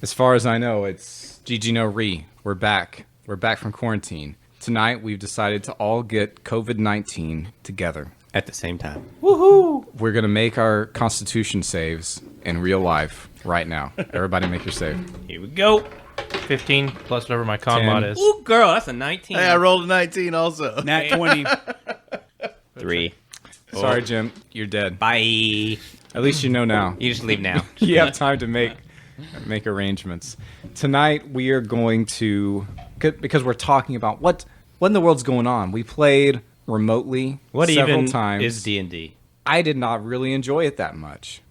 As far as I know, it's GG No Re. We're back. We're back from quarantine. Tonight, we've decided to all get COVID-19 together. At the same time. Woohoo! We're going to make our Constitution saves in real life right now. Everybody make your save. Here we go. 15 plus whatever my con 10. mod is. Ooh, girl, that's a 19. Hey, I rolled a 19 also. Nat 20. 3. Sorry, Jim. You're dead. Bye. At least you know now. You just leave now. You have time to make arrangements. Tonight, we are going to... Because we're talking about what in the world's going on. We played remotely several times. Is D&D? I did not really enjoy it that much.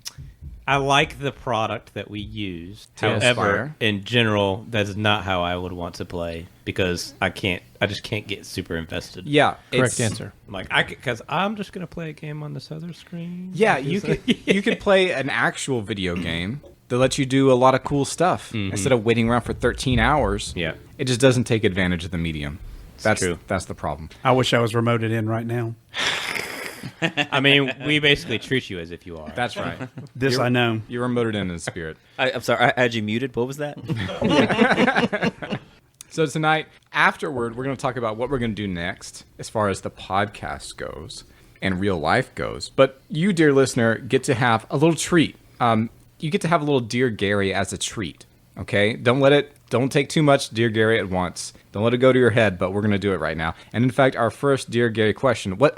I like the product that we used. Tailspire. However, in general, that's not how I would want to play because I just can't get super invested. Yeah, Correct answer. Like because I'm just gonna play a game on this other screen. Yeah, you could play an actual video game that lets you do a lot of cool stuff instead of waiting around for 13 hours. Yeah. It just doesn't take advantage of the medium. That's true. That's the problem. I wish I was remoted in right now. I mean, we basically treat you as if you are. That's right. This I know. You're remoted in spirit. I'm sorry, I had you muted. What was that? So tonight, afterward, we're going to talk about what we're going to do next as far as the podcast goes and real life goes. But you, dear listener, get to have a little treat. You get to have a little Dear Gary as a treat. Okay? Don't take too much Dear Gary at once. Don't let it go to your head, but we're going to do it right now. And in fact, our first Dear Gary question, wait.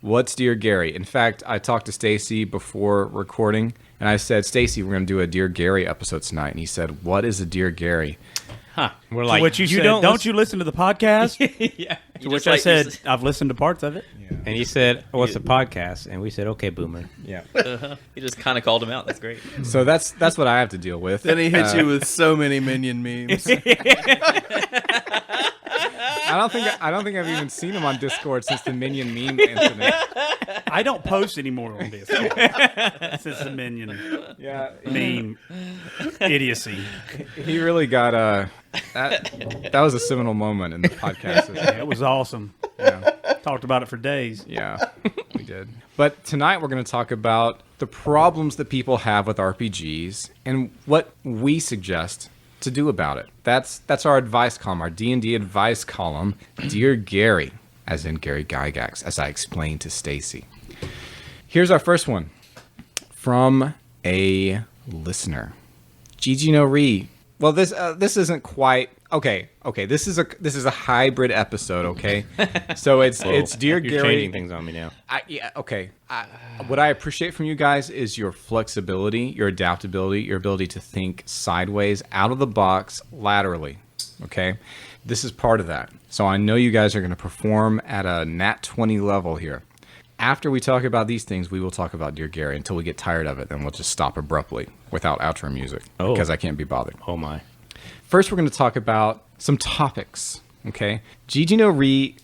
What's Dear Gary? In fact, I talked to Stacy before recording, and I said, Stacy, we're going to do a Dear Gary episode tonight. And he said, what is a Dear Gary? Huh. We're To like, which you said, don't you listen to the podcast? Yeah. To which I said, I've listened to parts of it. And he said, what's a podcast? And we said, okay, boomer. Yeah. You just kind of called him out. That's great. So that's what I have to deal with. Then he hits you with so many minion memes. I don't think I've even seen him on Discord since the Minion meme incident. I don't post anymore on this since the Minion meme idiocy. He really got that was a seminal moment in the podcast. Yeah, it was awesome. Yeah. Talked about it for days. Yeah, we did. But tonight we're going to talk about the problems that people have with RPGs and what we suggest to do about it. That's our advice column, our D&D advice column. Dear Gary, as in Gary Gygax, as I explained to Stacy. Here's our first one from a listener. GG No Re. Well, this isn't quite okay. This is a hybrid episode. Okay, so it's Dear You're Gary. changing things on me now. What I appreciate from you guys is your flexibility, your adaptability, your ability to think sideways, out of the box, laterally. Okay, this is part of that. So I know you guys are going to perform at a Nat 20 level here. After we talk about these things, we will talk about Dear Gary until we get tired of it. Then we'll just stop abruptly without outro music because I can't be bothered. Oh my. First, we're going to talk about some topics. Okay, GG No Re.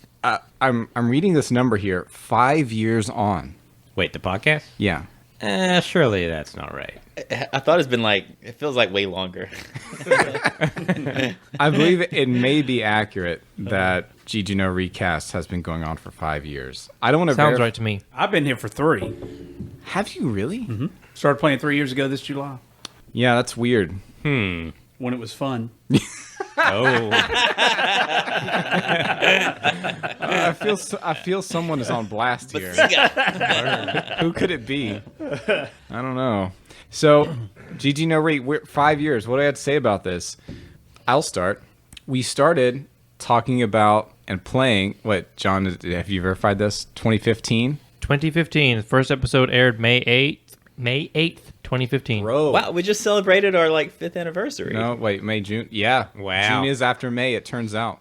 I'm reading this number here. 5 years on. Wait, the podcast? Yeah. Surely that's not right. I thought it's been it feels like way longer. I believe it may be accurate that GG No Recast has been going on for 5 years. I don't want to Sounds right to me. I've been here for 3. Have you really? Mm-hmm. Started playing 3 years ago this July Yeah, that's weird. when it was fun. Oh. I feel someone is on blast here. Who could it be? I don't know. So, GG No Re, we're 5 years. What do I have to say about this? I'll start. We started talking about and playing. What, John? Have you verified this? 2015. 2015. The first episode aired May 8th, 2015. Bro. Wow, we just celebrated our 5th anniversary. No, wait, May, June. Yeah. Wow. June is after May, it turns out.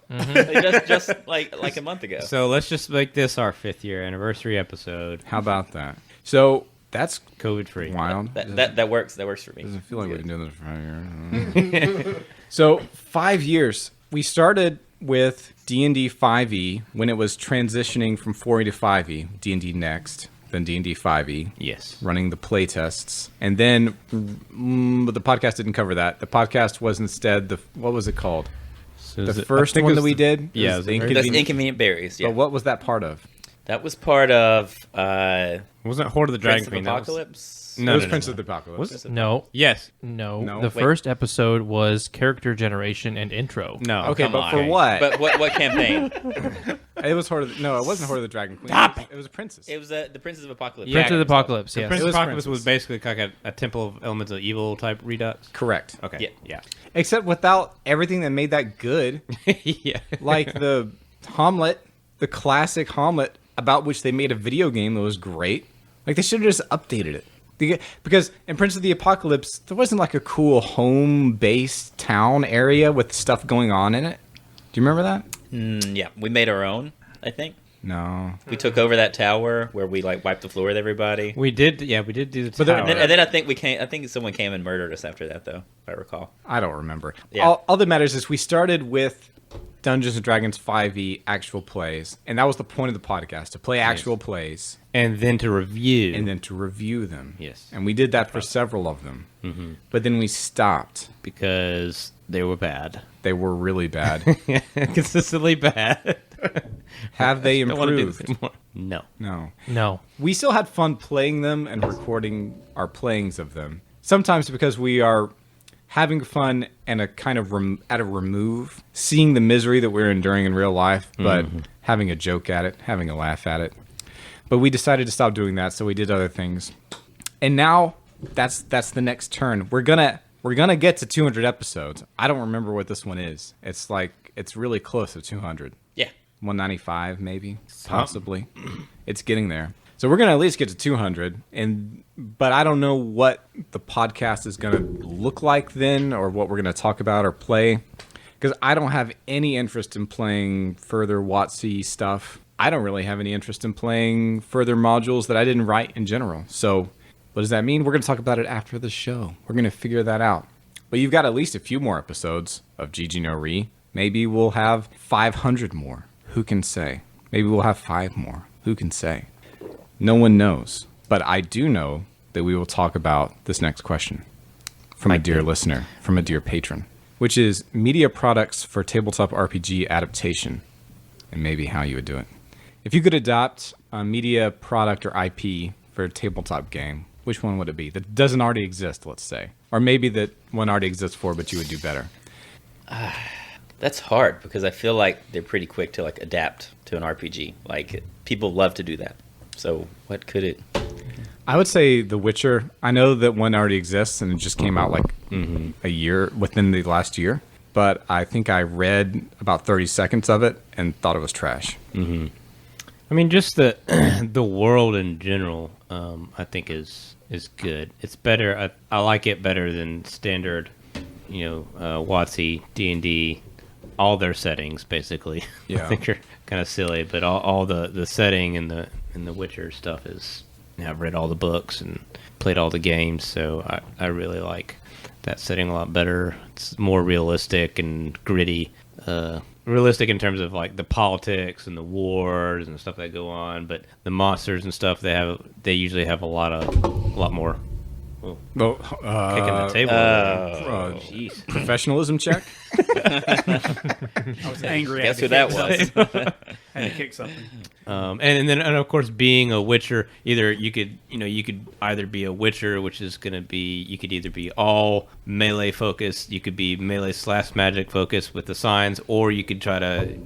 just like a month ago. So let's just make this our 5th year anniversary episode. How about that? So, that's COVID free. wild. That works. That works for me. Doesn't feel like we've been doing this for 5 years. So 5 years. We started with D&D 5e when it was transitioning from 4e to 5e. D&D Next, then D&D 5e. Yes. Running the play tests, and then, but the podcast didn't cover that. The podcast was instead what was it called? So The first one that we did. Yeah, was it was the That's Inconvenient Berries. Yeah, But what was that part of? that was part of Wasn't it Horde of the Dragon Prince of Queen? That was- Apocalypse. No, it was no, Prince no. of the Apocalypse. Was it? No. Yes. No. No? The Wait. first episode was character generation and intro. No. Okay, come but on. for what? But what campaign? It was Horde of the, no, it wasn't Horde of the Dragon Queen. It was a princess. It was the Princess of Apocalypse. Prince of the Apocalypse, The yes. Prince It of was Apocalypse Princess. was basically like a Temple of Elements of Evil type redux. Correct. Okay. Yeah. Except without everything that made that good, Yeah. like the Hamlet, the classic Hamlet, about which they made a video game that was great. Like they should have just updated it. Because in Prince of the Apocalypse, there wasn't like a cool home-based town area with stuff going on in it. Do you remember that? Yeah, we made our own. I think No. we took over that tower where we like wiped the floor with everybody. We did. Yeah, we did do the But there- tower. And then I think we came. I think someone came and murdered us after that, though. If I recall. I don't remember. Yeah. All that matters is we started with Dungeons and Dragons 5e actual plays, and that was the point of the podcast, to play actual plays and then to review. and then to review them. Yes. And we did that for several of them. Mm-hmm. But then we stopped. because they were bad. They were really bad. Consistently bad. Have they Don't want to do this improved? anymore. No. No. No. We still had fun playing them and recording our playings of them. Sometimes because we are having fun and a kind of at a remove, seeing the misery that we're enduring in real life, but having a joke at it, having a laugh at it. But we decided to stop doing that, so we did other things. And now that's the next turn. We're gonna get to 200 episodes. I don't remember what this one is. It's really close to 200. Yeah. 195 maybe, possibly. It's getting there. So we're going to at least get to 200, but I don't know what the podcast is going to look like then, or what we're going to talk about or play, because I don't have any interest in playing further WotC stuff. I don't really have any interest in playing further modules that I didn't write in general. So what does that mean? We're going to talk about it after the show. We're going to figure that out. But you've got at least a few more episodes of GG No Re. Maybe we'll have 500 more. Who can say? Maybe we'll have 5 more. Who can say? No one knows. But I do know that we will talk about this next question from a dear listener, from a dear patron, which is media products for tabletop RPG adaptation, and maybe how you would do it. If you could adopt a media product or IP for a tabletop game, which one would it be? That doesn't already exist, let's say. Or maybe that one already exists for, but you would do better. That's hard because I feel like they're pretty quick to like adapt to an RPG. Like people love to do that. So what could it? I would say The Witcher. I know that one already exists and it just came out like a year, within the last year. But I think I read about 30 seconds of it and thought it was trash. I mean, just the the world in general, I think is good. It's better. I like it better than standard, WotC, D&D, all their settings basically. Yeah. I think are kind of silly, but all the setting and the Witcher stuff is. I've read all the books and played all the games, so I really like that setting a lot better. It's more realistic and gritty. Realistic in terms of like the politics and the wars and stuff that go on, but the monsters and stuff they usually have a lot more Well, kicking the table. Jeez. professionalism check? I was angry. Guess I who had that to kick was? something. I had to kick something. And of course being a Witcher, either you could either be a Witcher, which is going to be, you could either be all melee focused, you could be melee / magic focused with the signs, or you could try to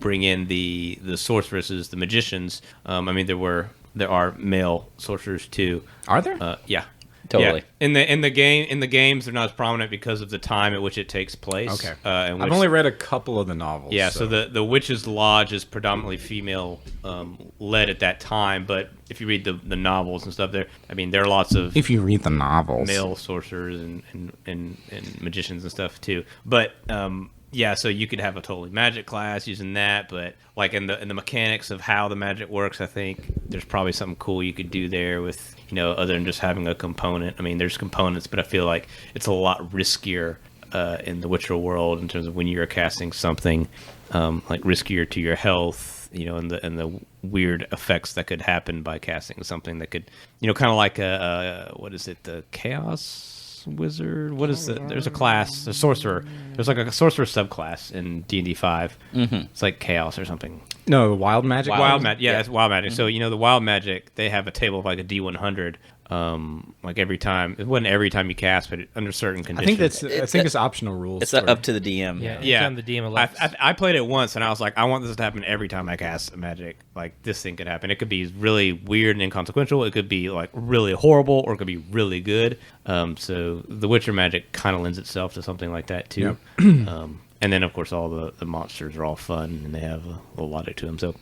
bring in the sorceresses, the magicians. I mean there are male sorcerers too. Are there? Yeah. Totally. Yeah. In the games they're not as prominent because of the time at which it takes place. Okay. And I've only read a couple of the novels. yeah, so the Witch's Lodge is predominantly female led at that time, but if you read the novels and stuff, there are lots of If you read the novels. male sorcerers and magicians and stuff too. But yeah, so you could have a totally magic class using that, but like in the mechanics of how the magic works, I think there's probably something cool you could do there with, other than just having a component. I mean, there's components, but I feel like it's a lot riskier in the Witcher world in terms of when you're casting something, like riskier to your health, and the weird effects that could happen by casting something that could, kind of like the Chaos Wizard? What is it? There's a class, a sorcerer. There's like a sorcerer subclass in D&D 5. It's like Chaos or something. No, wild magic. Wild magic. Yeah, Yeah. that's wild magic. So the wild magic, they have a table of like a D100. Like every time, it wasn't every time you cast, but under certain I conditions. think it's optional rules. It's for- up to the DM. Yeah, Yeah, anytime the DM elects. I played it once, and I was like, I want this to happen every time I cast magic. Like this thing could happen. It could be really weird and inconsequential. It could be like really horrible, or it could be really good. So the Witcher magic kind of lends itself to something like that too. And then of course all the monsters are all fun, and they have a little logic to them. So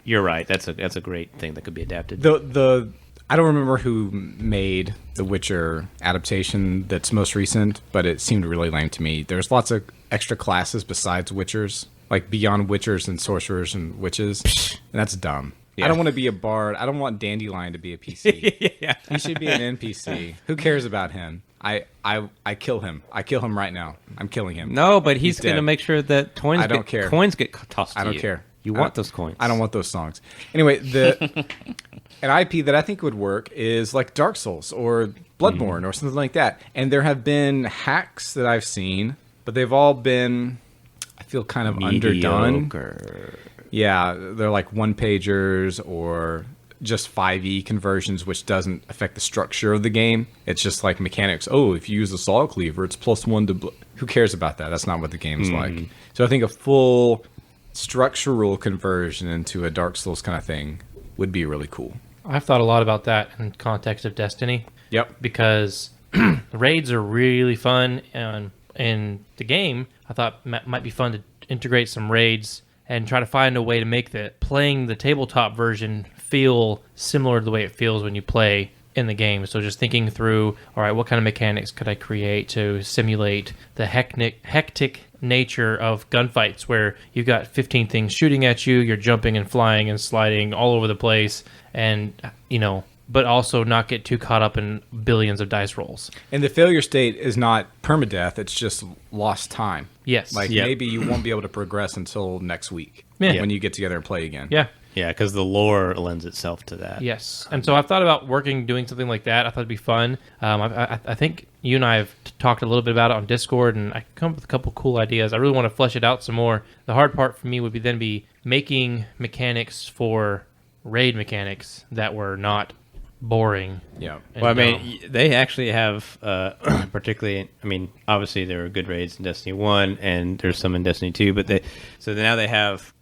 you're right. That's a great thing that could be adapted. The I don't remember who made the Witcher adaptation that's most recent, but it seemed really lame to me. There's lots of extra classes besides Witchers, like beyond Witchers and sorcerers and witches, and that's dumb. Yeah. I don't want to be a bard. I don't want Dandelion to be a PC. Yeah. He should be an NPC. Who cares about him? I kill him. I kill him right now. I'm killing him. No, but he's He's going to dead. make sure that coins. I don't care. Coins get tossed. I to don't you. care. You I want don't- those coins? I don't want those songs. Anyway, an IP that I think would work is like Dark Souls or Bloodborne or something like that. And there have been hacks that I've seen, but they've all been, I feel, kind of underdone. Mediocre. Yeah, they're like one pagers or just 5e conversions, which doesn't affect the structure of the game. It's just like mechanics. Oh, if you use a saw cleaver, it's +1 to. Who cares about that? That's not what the game's like. So I think a full structural conversion into a Dark Souls kind of thing would be really cool. I've thought a lot about that in context of Destiny. Yep. Because raids are really fun, and in the game, I thought might be fun to integrate some raids and try to find a way to make playing the tabletop version feel similar to the way it feels when you play in the game. So just thinking through, all right, what kind of mechanics could I create to simulate the hectic nature of gunfights where you've got 15 things shooting at you, you're jumping and flying and sliding all over the place, and but also not get too caught up in billions of dice rolls. And the failure state is not permadeath, it's just lost time. Yes. Like Yep. maybe you won't be able to progress until next week Yeah. when you get together and play again. Yeah. Yeah, because the lore lends itself to that. Yes, and so I've thought about doing something like that. I thought it'd be fun. I think you and I have talked a little bit about it on Discord, and I come up with a couple cool ideas. I really want to flesh it out some more. The hard part for me would be making mechanics for raid mechanics that were not boring. Yeah. and Well, I dumb. mean, they actually have, particularly. I mean, obviously there are good raids in Destiny 1, and there's some in Destiny 2. But now they have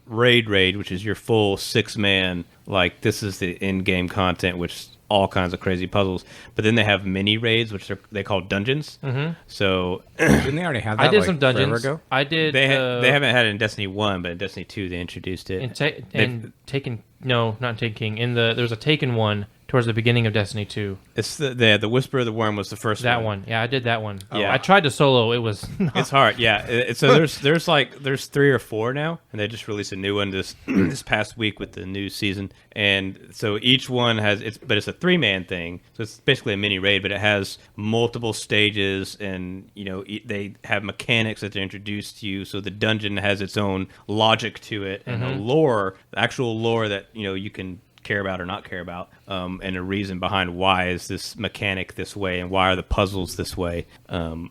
raid, which is your full 6-man. Like this is the in-game content, which all kinds of crazy puzzles. But then they have mini raids, which they call dungeons. Mm-hmm. So Didn't they already have that I did like, some dungeons. forever ago? I did. they haven't had it in Destiny 1, but in Destiny 2 they introduced it. and Taken. No, not Taken. There was a Taken one towards the beginning of Destiny 2. It's the Whisper of the Worm was the first That one. one. Yeah, I did that one. Yeah. I tried to solo. It was It's hard, yeah. So there's 3 or 4 now, and they just released a new one this past week with the new season. And so each one it's a 3-man thing, so it's basically a mini raid, but it has multiple stages, and they have mechanics that they introduce to you. So the dungeon has its own logic to it, and the actual lore that you can care about or not care about, and a reason behind why is this mechanic this way, and why are the puzzles this way, and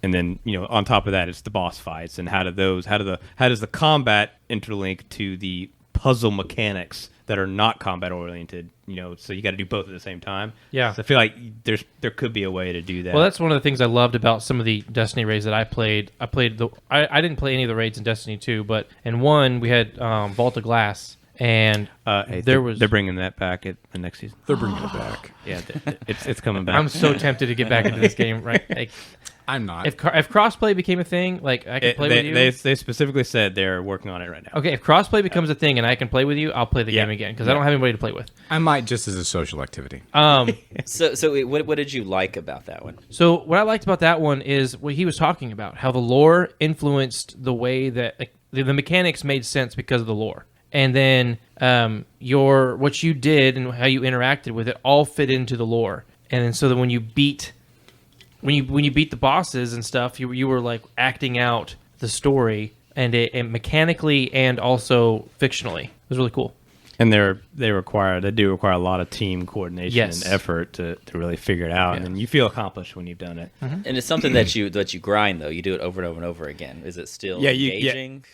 then on top of that it's the boss fights, and how does the combat interlink to the puzzle mechanics that are not combat oriented, so you got to do both at the same time. Yeah. So I feel like there could be a way to do that. Well, that's one of the things I loved about some of the Destiny raids that I played. I didn't play any of the raids in Destiny 2, but in one we had Vault of Glass, and they're bringing that back at the next season. They're bringing it back. Yeah, it's coming back. I'm so tempted to get back into this game. Right? Like, I'm not. if crossplay became a thing, like I could play with you. They specifically said they're working on it right now. Okay, if crossplay becomes a thing and I can play with you, I'll play the game again because I don't have anybody to play with. I might just as a social activity. So what did you like about that one? So what I liked about that one is what he was talking about, how the lore influenced the way that the mechanics made sense because of the lore. And then what you did and how you interacted with it all fit into the lore. And then so that when you beat the bosses and stuff, you were like acting out the story, and it mechanically and also fictionally. It was really cool. And they do require a lot of team coordination Yes. and effort to really figure it out, and then you feel accomplished when you've done it. And it's something that you grind though. You do it over and over and over again. Is it still engaging?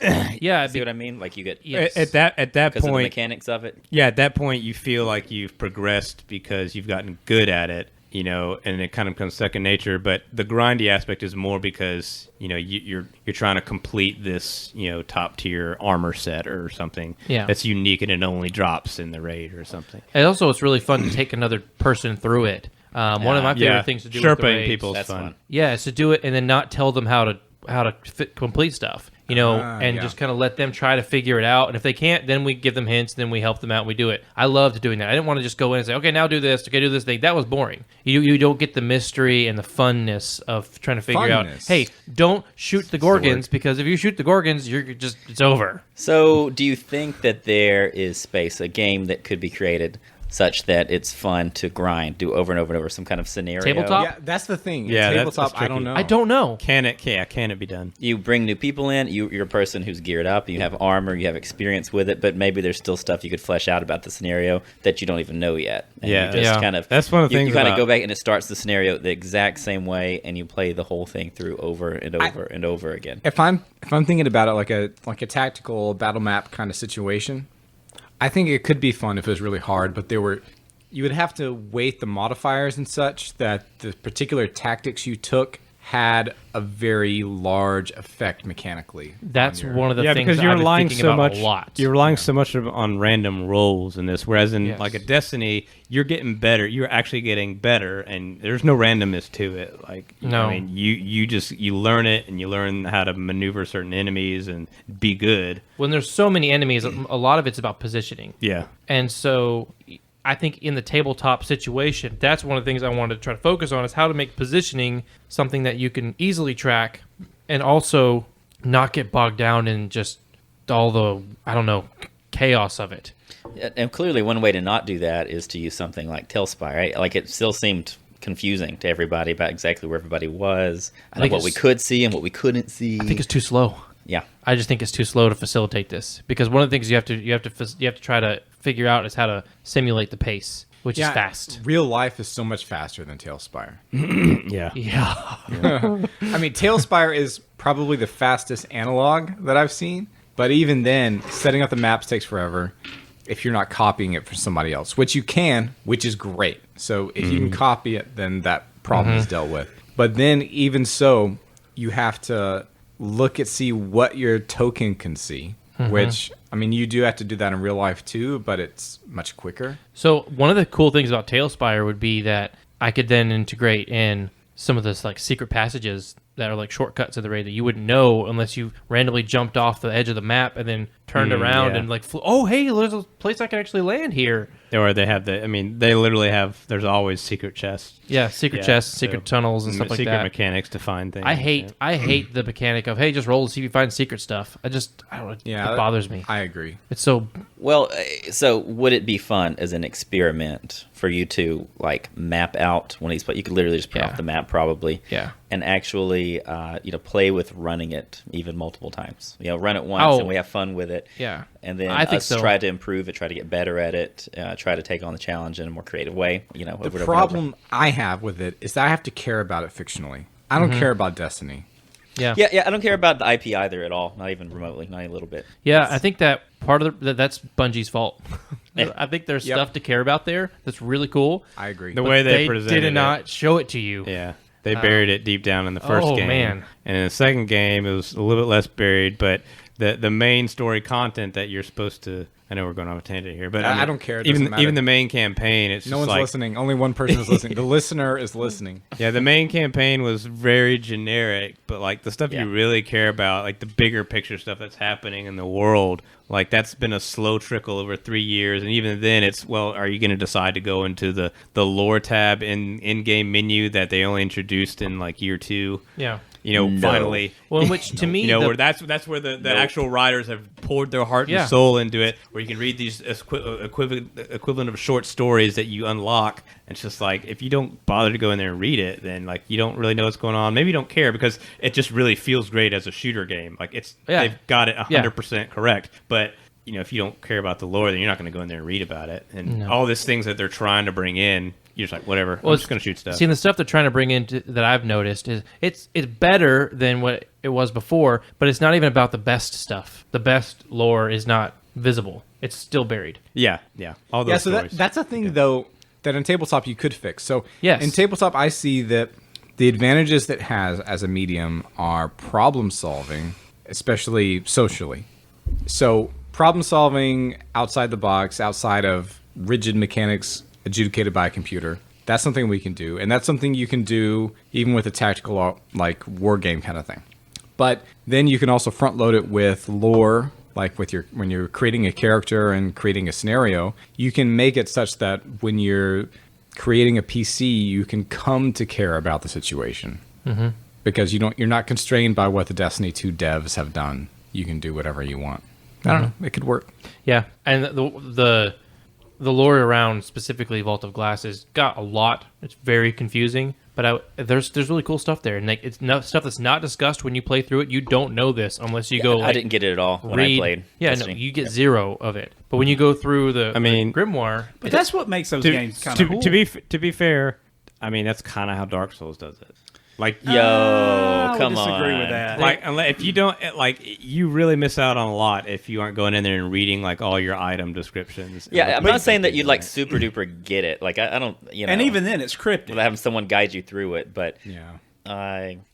Yeah, See what I mean? Like you get Yes. At that because of the point, mechanics of it. yeah, at that point you feel like you've progressed because you've gotten good at it, and it kind of becomes second nature. But the grindy aspect is more because you're trying to complete this top tier armor set or something that's unique and it only drops in the raid or something. And also, it's really fun to take another person through it. One of my favorite things to do with the Sherpaing raids, people is That's fun. fun. yeah, is to do it and then not tell them how to complete stuff. And just kind of let them try to figure it out. And if they can't, then we give them hints, then we help them out and we do it. I loved doing that. I didn't want to just go in and say, okay, now do this, okay, do this thing. That was boring. You don't get the mystery and the funness of trying to figure out, hey, don't shoot the Gorgons, because if you shoot the Gorgons, it's over. So, do you think that there is space, a game that could be created such that it's fun to grind, do over and over and over some kind of scenario? Tabletop? Yeah, that's the thing. Yeah, Tabletop, that's I don't tricky. know. I don't know. Can it be done? You bring new people in. You're a person who's geared up. You have armor. You have experience with it. But maybe there's still stuff you could flesh out about the scenario that you don't even know yet. And Yeah. you just Yeah. kind of That's one of the you things kind of about- go back and it starts the scenario the exact same way, and you play the whole thing through over and over and over again. If I'm thinking about it like a tactical battle map kind of situation, I think it could be fun if it was really hard, but you would have to weight the modifiers and such that the particular tactics you took had a very large effect mechanically. That's on your- one of the things because that you're I've been relying thinking so about much. a lot. You're relying so much on random rolls in this, whereas in Yes. like a Destiny, you're getting better. You're actually getting better, and there's no randomness to it. Like, No. I mean, you learn it, and you learn how to maneuver certain enemies and be good. When there's so many enemies, a lot of it's about positioning. Yeah, And so I think in the tabletop situation, that's one of the things I wanted to try to focus on, is how to make positioning something that you can easily track and also not get bogged down in just all the, chaos of it. And clearly, one way to not do that is to use something like Tailspire. Right? Like it still seemed confusing to everybody about exactly where everybody was, and think what we it's- could see and what we couldn't see. I think it's too slow. Yeah. I just think it's too slow to facilitate this, because one of the things you have to try to figure out is how to simulate the pace, which is fast. Real life is so much faster than Tailspire. yeah. Yeah. I mean, Tailspire is probably the fastest analog that I've seen, but even then, setting up the maps takes forever if you're not copying it from somebody else, which you can, which is great. So if you can copy it, then that problem is dealt with. But then even so, you have to see what your token can see, which, I mean, you do have to do that in real life too, but it's much quicker. So one of the cool things about Tailspire would be that I could then integrate in some of those like secret passages that are like shortcuts of the raid that you wouldn't know unless you randomly jumped off the edge of the map and then turned around and like oh hey, there's a place I can actually land here. Or they have they literally have. There's always secret chests. Yeah, secret chests, secret tunnels, and stuff like secret that. mechanics to find things. I hate the mechanic of, hey, just roll to see if you find secret stuff. I don't know. Yeah, It bothers me. I agree. It's so Well, so would it be fun as an experiment for you to like map out one of these? But you could literally just print off the map, probably. Yeah. And actually, play with running it even multiple times. Run it once and we have fun with it. Yeah. And then I think us so. try to improve it, try to get better at it, try to take on the challenge in a more creative way. The problem I have with it is that I have to care about it fictionally. I don't care about Destiny. yeah. Yeah, I don't care about the IP either at all. Not even remotely, not even a little bit. Yeah, I think that part of that's Bungie's fault. Yeah. I think there's stuff to care about there that's really cool. I agree. The way they presented did not show it to you. Yeah. They buried it deep down in the first game. Man. And in the second game, it was a little bit less buried, but the main story content that you're supposed to... I know we're going on a tangent here, but I don't care. It doesn't matter. Even the main campaign, it's No just one's like... listening. Only one person is listening. The listener is listening. Yeah, the main campaign was very generic, but like the stuff you really care about, like the bigger picture stuff that's happening in the world, like that's been a slow trickle over 3 years, and even then it's, well, are you going to decide to go into the lore tab in-game menu that they only introduced in like year 2? Yeah. Finally. Well, which to me, where that's where the actual writers have poured their heart Yeah. and soul into it, where you can read these equivalent of short stories that you unlock. And it's just like, if you don't bother to go in there and read it, then like you don't really know what's going on. Maybe you don't care because it just really feels great as a shooter game. Like they've got it 100% correct. But if you don't care about the lore, then you're not going to go in there and read about it. And all these things that they're trying to bring in, you're just like, whatever. I'm just going to shoot stuff. See, the stuff they're trying to bring in that I've noticed is it's better than what it was before, but it's not even about the best stuff. The best lore is not visible. It's still buried. Yeah. All those so stories. that's a thing, though, that in tabletop you could fix. So Yes. in tabletop, I see that the advantages that it has as a medium are problem solving, especially socially. So problem solving outside the box, outside of rigid mechanics adjudicated by a computer, that's something we can do. And that's something you can do even with a tactical, like, war game kind of thing. But then you can also front load it with lore, like when you're creating a character and creating a scenario, you can make it such that when you're creating a PC, you can come to care about the situation. Mm-hmm. Because you're not constrained by what the Destiny 2 devs have done. You can do whatever you want. I don't know. It could work. Yeah, and the lore around specifically Vault of Glasses got a lot. It's very confusing, but there's really cool stuff there, and like it's stuff that's not discussed when you play through it. You don't know this unless you go. Like, I didn't get it at all when I played. Yeah, Destiny. no, you get zero of it. But when you go through the Grimoire, But that's what makes those games kind of cool. To be fair, I mean that's kind of how Dark Souls does it. Like, yo, come on. I would disagree with that. Like, if you don't, like, you really miss out on a lot if you aren't going in there and reading, like, all your item descriptions. Yeah, I'm not saying that you'd, like, super duper get it. Like, I don't, And even then, it's cryptic. Without having someone guide you through it, but... Yeah.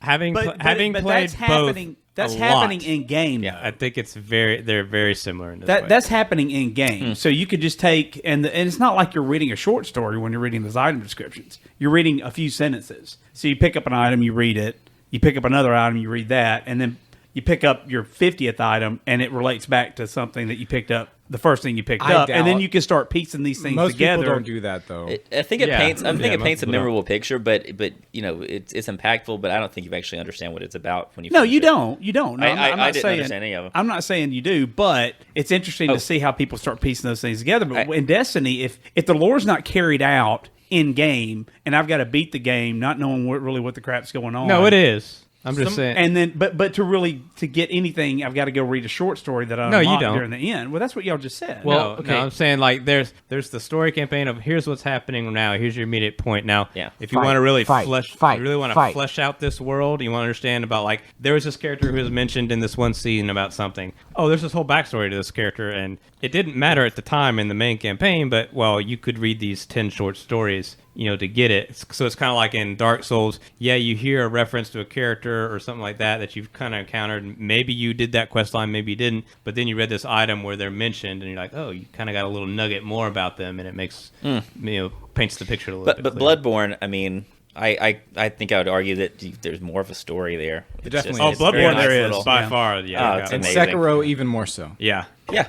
Having played that's both that's a happening lot. in game. Yeah, I think they're very similar in this way. That's happening in game. So you could just take and it's not like you're reading a short story when you're reading those item descriptions. You're reading a few sentences. So you pick up an item, you read it. You pick up another item, you read that, and then you pick up your 50th item, and it relates back to something that you picked up, the first thing you picked up, and then you can start piecing these things together. Most people don't do that, though. I think it paints. I think it paints a people memorable picture, but it's impactful. But I don't think you actually understand what it's about when you. No, finish you it. don't. You don't. No, I I'm not didn't saying, understand any of them. I'm not saying you do, but it's interesting to see how people start piecing those things together. But in Destiny, if the lore's not carried out in game, and I've got to beat the game, not knowing what the crap's going on. No, it is. I'm just saying. And then, but to get anything, I've got to go read a short story that I unlocked during the end. Well, that's what y'all just said. Well, No, I'm saying like there's the story campaign of here's what's happening now. Here's your immediate point now. Yeah. If you want to really flesh fight. out this world, you want to understand about like there was this character who was mentioned in this one scene about something. Oh, there's this whole backstory to this character, and it didn't matter at the time in the main campaign, but well, you could read these 10 short stories. To get it. So it's kind of like in Dark Souls. Yeah, you hear a reference to a character or something like that you've kind of encountered. Maybe you did that quest line, maybe you didn't. But then you read this item where they're mentioned, and you're like, oh, you kind of got a little nugget more about them, and it makes paints the picture a little bit. But clearer. Bloodborne, I mean, I think I would argue that there's more of a story there. It's definitely just- is. it's very Bloodborne nice there is little- by far. Yeah, it's And amazing. Sekiro even more so. yeah. Yeah.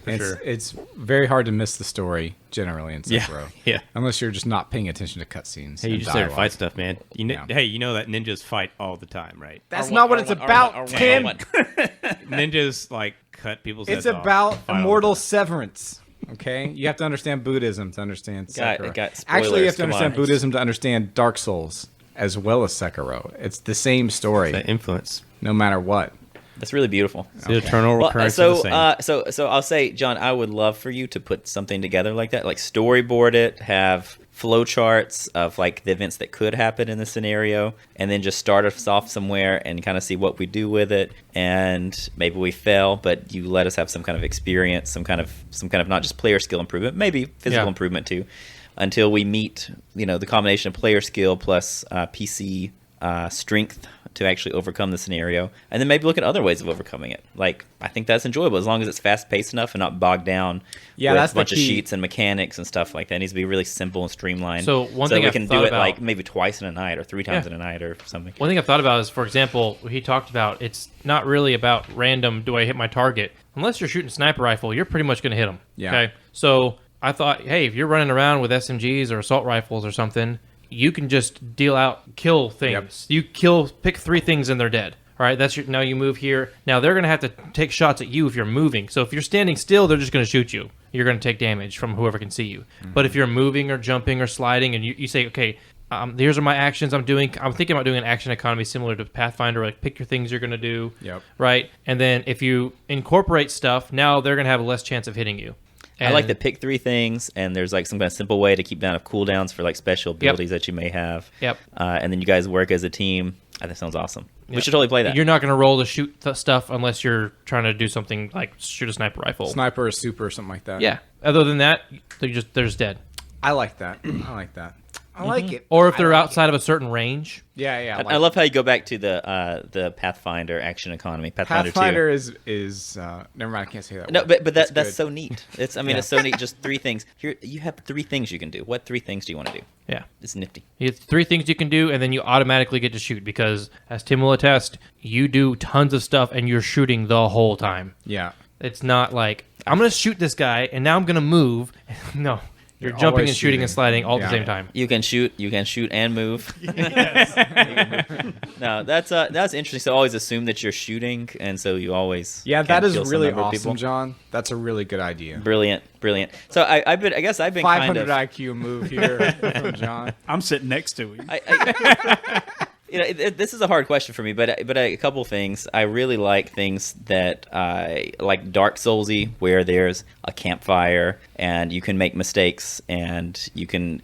It's very hard to miss the story generally in Sekiro. Yeah. Unless you're just not paying attention to cutscenes. Hey, you and just there to dialogue. fight stuff, man. Yeah. Hey, you know that ninjas fight all the time, right? That's not what it's about, Tim. Ninjas like cut people's It's heads off. about Fight all the immortal time. severance. Okay, you have to understand Buddhism to understand Sekiro. got Actually, you have spoilers, to come understand on. Buddhism to understand Dark Souls as well as Sekiro. It's the same story, That influence. no matter what. That's really beautiful. The eternal Well, recurrence of the so same. so I'll say, John, I would love for you to put something together like that, like storyboard it, have flow charts of like the events that could happen in the scenario, and then just start us off somewhere and kind of see what we do with it. And maybe we fail, but you let us have some kind of experience, some kind of not just player skill improvement, maybe physical improvement too, until we meet the combination of player skill plus PC strength to actually overcome the scenario, and then maybe look at other ways of overcoming it. Like, I think that's enjoyable as long as it's fast paced enough and not bogged down with that's a the bunch of key. sheets and mechanics and stuff like that. It needs to be really simple and streamlined. So one that thing we I've can thought do it about- like maybe twice in a night or 3 times in a night or something. One thing I've thought about is, for example, he talked about it's not really about random, do I hit my target? Unless you're shooting a sniper rifle, you're pretty much going to hit them. Yeah. Okay. So I thought, hey, if you're running around with SMGs or assault rifles or something, you can just kill things. You pick 3 things and they're dead. All right, now you move here. Now they're going to have to take shots at you if you're moving. So if you're standing still, they're just going to shoot you. You're going to take damage from whoever can see you. Mm-hmm. But if you're moving or jumping or sliding and you say, okay, Here's are my actions I'm doing. I'm thinking about doing an action economy similar to Pathfinder, like pick your things you're going to do. Yep. Right. And then if you incorporate stuff, now they're going to have a less chance of hitting you. I like to pick 3 things, and there's like some kind of simple way to keep down of cooldowns for like special abilities that you may have. Yep. And then you guys work as a team. That sounds awesome. We should totally play that. You're not going to roll to shoot stuff unless you're trying to do something like shoot a sniper rifle. Sniper or super or something like that. Yeah. Other than that, they're just dead. I like that. I like that. I like it. Or if they're outside of a certain range. Yeah, yeah. I love how you go back to the Pathfinder action economy. Pathfinder 2. is never mind. I can't say that. No, word. but It's that's good. so neat. It's so neat. Just 3 things. Here you have 3 things you can do. What 3 things do you want to do? Yeah. It's nifty. You have 3 things you can do, and then you automatically get to shoot because, as Tim will attest, you do tons of stuff and you're shooting the whole time. Yeah. It's not like, I'm going to shoot this guy, and now I'm going to move. No. You're jumping always and shooting shooting. and sliding all at the Yeah. same time. You can shoot and move. No, that's interesting. So always assume that you're shooting, and so you always Yeah, can that is kill some really number of awesome, people. John. That's a really good idea. Brilliant. So I guess I've been 500 kind of. IQ move here from John. I'm sitting next to him. This is a hard question for me, but a couple things. I really like things that like Dark Soulsy, where there's a campfire and you can make mistakes and you can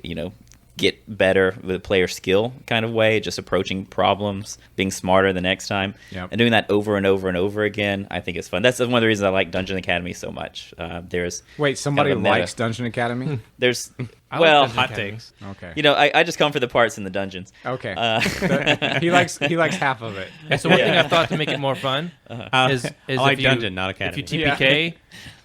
get better with a player skill kind of way, just approaching problems, being smarter the next time, Yep. and doing that over and over and over again. I think it's fun. That's one of the reasons I like Dungeon Academy so much. There's Wait, somebody kind of a meta. likes Dungeon Academy? there's I like well, Dungeon Hot Academy. takes. Okay. I just come for the parts in the dungeons. Okay. Uh, he likes half of it. And so one thing I thought to make it more fun is I like if you, Dungeon, not Academy. If you TPK,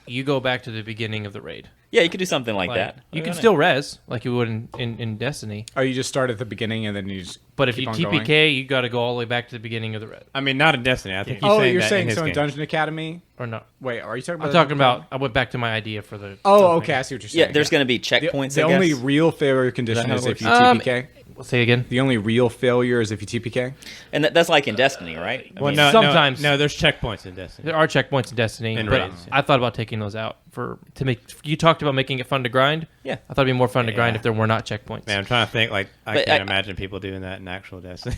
you go back to the beginning of the raid. Yeah, you could do something like that. You can still res like you would in Destiny, Oh, you just start at the beginning and then you just but if keep you on TPK, going? you got to go all the way back to the beginning of the raid, I mean, not in Destiny. I think he's Oh, saying you're that saying in his so in game. Dungeon Academy? or not? Wait, are you talking about I'm talking about. I went back to my idea for the. Oh, okay. I see what you're saying. Yeah, there's going to be The, checkpoints. the I guess. only real failure condition how is it if you works? TPK. We'll say again. The only real failure is if you TPK. And that's like in Destiny, right? I Well, mean, no, Sometimes. no, there's checkpoints in Destiny. There are checkpoints in Destiny, And but raids, yeah. I thought about taking those out to make. You talked about making it fun to grind. Yeah. I thought it'd be more fun to grind Yeah. if there were not checkpoints. Man, I'm trying to think. Like, I But can't I- imagine people doing that in actual Destiny.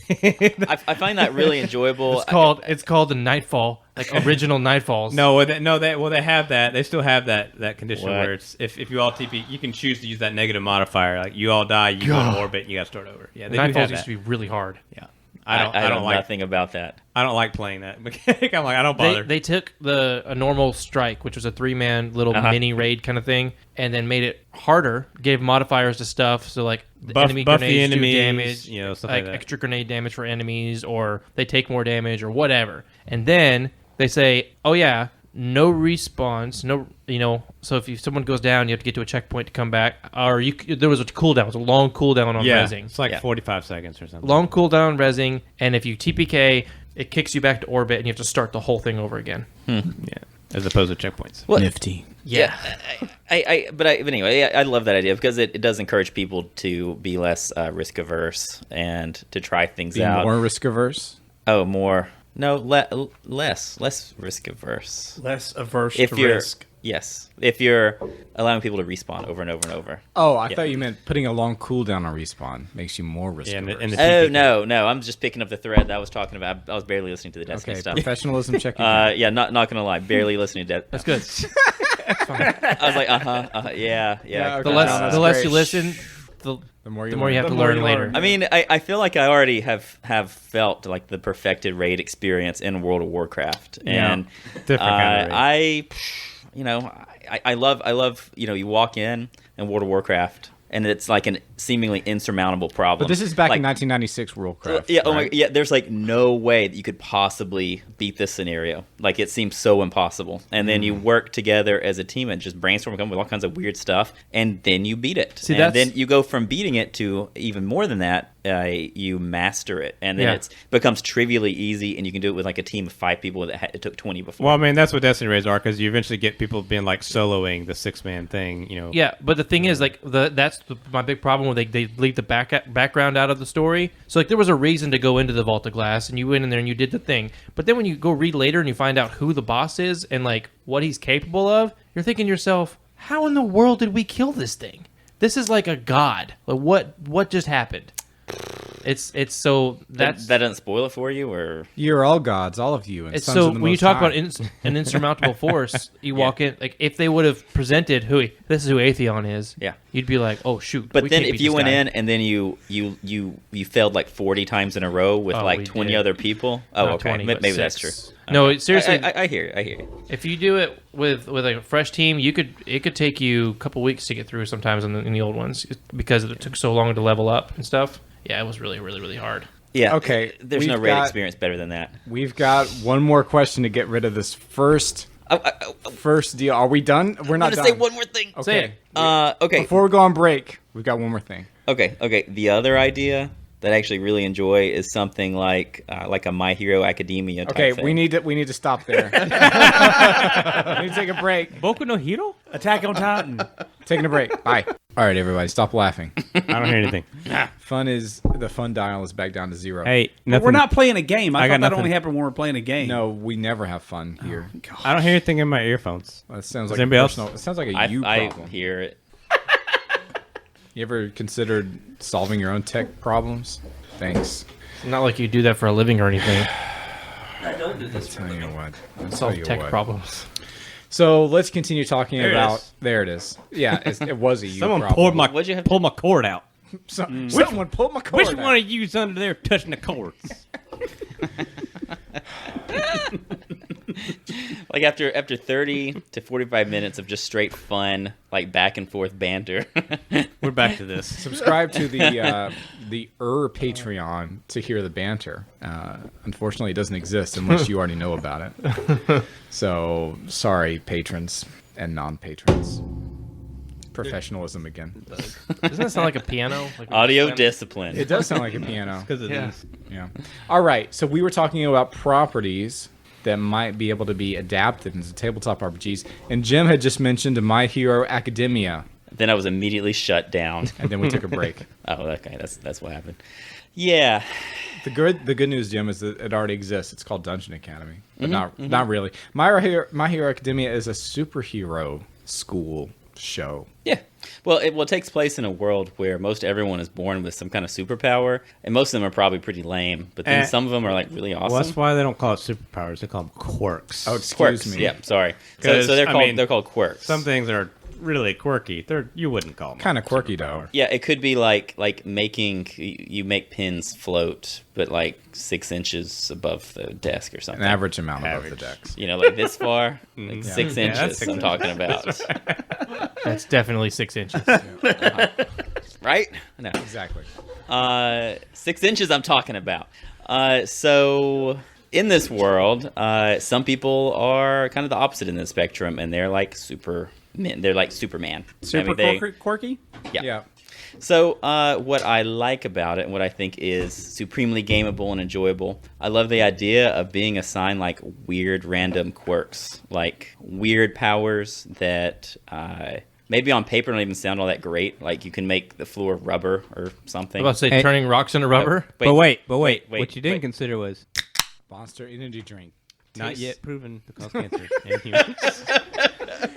I find that really enjoyable. It's called the Nightfall, like original Nightfalls. They have that. They still have that condition What? where it's if you all TP, you can choose to use that negative modifier. Like you all die, you go to orbit, and you got to start over. Yeah, they do Nightfalls have used that. to be really hard. Yeah, I I don't know like nothing about that. I don't like playing that mechanic. I'm like I don't bother. They took a normal strike, which was a 3-man little Uh-huh. mini raid kind of thing, and then made it harder. Gave modifiers to stuff, so like the Buff enemy the grenades do enemies, damage, you know, stuff like that. extra grenade damage for enemies, or they take more damage, or whatever. And then they say, oh yeah, no respawns, so if someone goes down, you have to get to a checkpoint to come back, or there was a cooldown, it was a long cooldown on yeah, resing. it's like Yeah. 45 seconds or something. Long cooldown on resing, and if you TPK, it kicks you back to orbit, and you have to start the whole thing over again. Yeah, as opposed to checkpoints. Well, Nifty. yeah. But anyway, I love that idea because it does encourage people to be less risk averse and to try things Be out. more risk averse. Oh, more. No, less risk averse. Less averse If to you're risk. yes, if you're allowing people to respawn over and over and over. Oh, I Yeah. thought you meant putting a long cooldown on respawn makes you more risk Yeah, averse. and the Oh TPK. no, I'm just picking up the thread that I was talking about. I was barely listening to the Destiny Okay, stuff. professionalism check. Yeah, not gonna lie, barely listening to that. That's good. I was like, yeah. Yeah, The okay. less No, that's the less great. you listen, the The more the more you have The to more learn you later. learn. I mean, I feel like I already have felt like the perfected raid experience in World of Warcraft, Yeah. and Different kind of raid. I love you walk in World of Warcraft and it's like an seemingly insurmountable problem. But this is back Like, in 1996 Worldcraft. Yeah, oh my, right? yeah. There's like no way that you could possibly beat this scenario. Like it seems so impossible. And then you work together as a team and just brainstorm, come up with all kinds of weird stuff, and then you beat it. See, and that's- then you go from beating it to even more than that. You master it, and then Yeah. it becomes trivially easy, and you can do it with like a team of 5 people that it took 20 before. Well, I mean, that's what Destiny raids are, because you eventually get people being like soloing the 6-man thing, you know. Yeah, but the thing is, like, my big problem when they leave the background out of the story. So, like, there was a reason to go into the Vault of Glass, and you went in there and you did the thing. But then when you go read later and you find out who the boss is and, like, what he's capable of, you're thinking to yourself, how in the world did we kill this thing? This is like a god. Like, what just happened? It's so that doesn't spoil it for you, or You're all gods, all of you. And it's sons so of the when you Most talk High. about an insurmountable force, you walk in like if they would have presented this is who Atheon is, Yeah. you'd be like, oh shoot. But we then can't if beat you this went guy. in and then you failed like 40 times in a row with Oh, like we 20 did. other people. Oh, Not okay. 20, but Maybe that's 6. true. No, Okay. seriously. I hear you. If you do it with a fresh team, it could take you a couple weeks to get through sometimes in the old ones because it took so long to level up and stuff. Yeah, it was really, really, really hard. Yeah. Okay, There's no we've raid got- experience better than that. We've got one more question to get rid of this first deal. Are we done? We're I'm not gonna done. say one more thing. Okay. Okay. Before we go on break, we've got one more thing. Okay. The other idea that I actually really enjoy is something like a My Hero Academia type Okay, thing. we need to stop there. We need to take a break. Boku no Hero? Attack on Titan. Taking a break. Bye. All right, everybody, stop laughing. I don't hear anything. The fun dial is back down to 0. Hey, But nothing. we're not playing a game. I got thought that nothing. only happened when we're playing a game. No, we never have fun here. I don't hear anything in my earphones. That sounds Does like anybody a else? personal. It sounds like a I you problem. hear it. You ever considered solving your own tech problems? Thanks. Not like you do that for a living or anything. Tell you what. I'll tell Solve you tech what. problems. So let's continue talking There it about. is. There it is. Yeah, it was a you Someone problem. pulled What'd you have my cord out. Someone pulled my cord. Which out. one of you's under there touching the cords? Like after 30 to 45 minutes of just straight fun, like back and forth banter. We're back to this. Subscribe to the Patreon to hear the banter. Unfortunately, it doesn't exist unless you already know about it. So sorry, patrons and non-patrons. Professionalism again. Doesn't that sound like a piano? Like a Audio slam- discipline. It does sound like a piano. Because it Yeah. is. Yeah. All right. So we were talking about properties that might be able to be adapted into tabletop RPGs, and Jim had just mentioned My Hero Academia, Then I was immediately shut down. and then we took a break. Oh, okay. That's what happened. Yeah. The good news, Jim, is that it already exists. It's called Dungeon Academy, but not really. My Hero Academia is a superhero school show. Yeah. Well, it takes place in a world where most everyone is born with some kind of superpower, and most of them are probably pretty lame, but then some of them are like really awesome. Well, that's why they don't call it superpowers. They call them quirks. Oh, excuse Quirks. me. Yeah, sorry. So 'Cause, they're I called mean, they're called quirks. Some things are really quirky. You wouldn't call them Kind of quirky though. Yeah, it could be like making you make pins float, but like 6 inches above the desk or An something. average amount above the Average. decks. You know, like this far, like Yeah. 6 Yeah, that's inches. 6 I'm talking about, That's definitely 6 inches. right? No, Exactly. 6 inches. I'm talking about. So in this world, some people are kind of the opposite in the spectrum, and they're like Superman. They're like Superman. Super quirky? Yeah. So what I like about it and what I think is supremely gameable and enjoyable, I love the idea of being assigned like weird random quirks, like weird powers that maybe on paper don't even sound all that great. Like you can make the floor rubber or something. I'm about to say turning rocks into rubber. But wait. wait, What you didn't wait. consider was Monster Energy drink. not Tastes- yet proven to cause cancer in humans.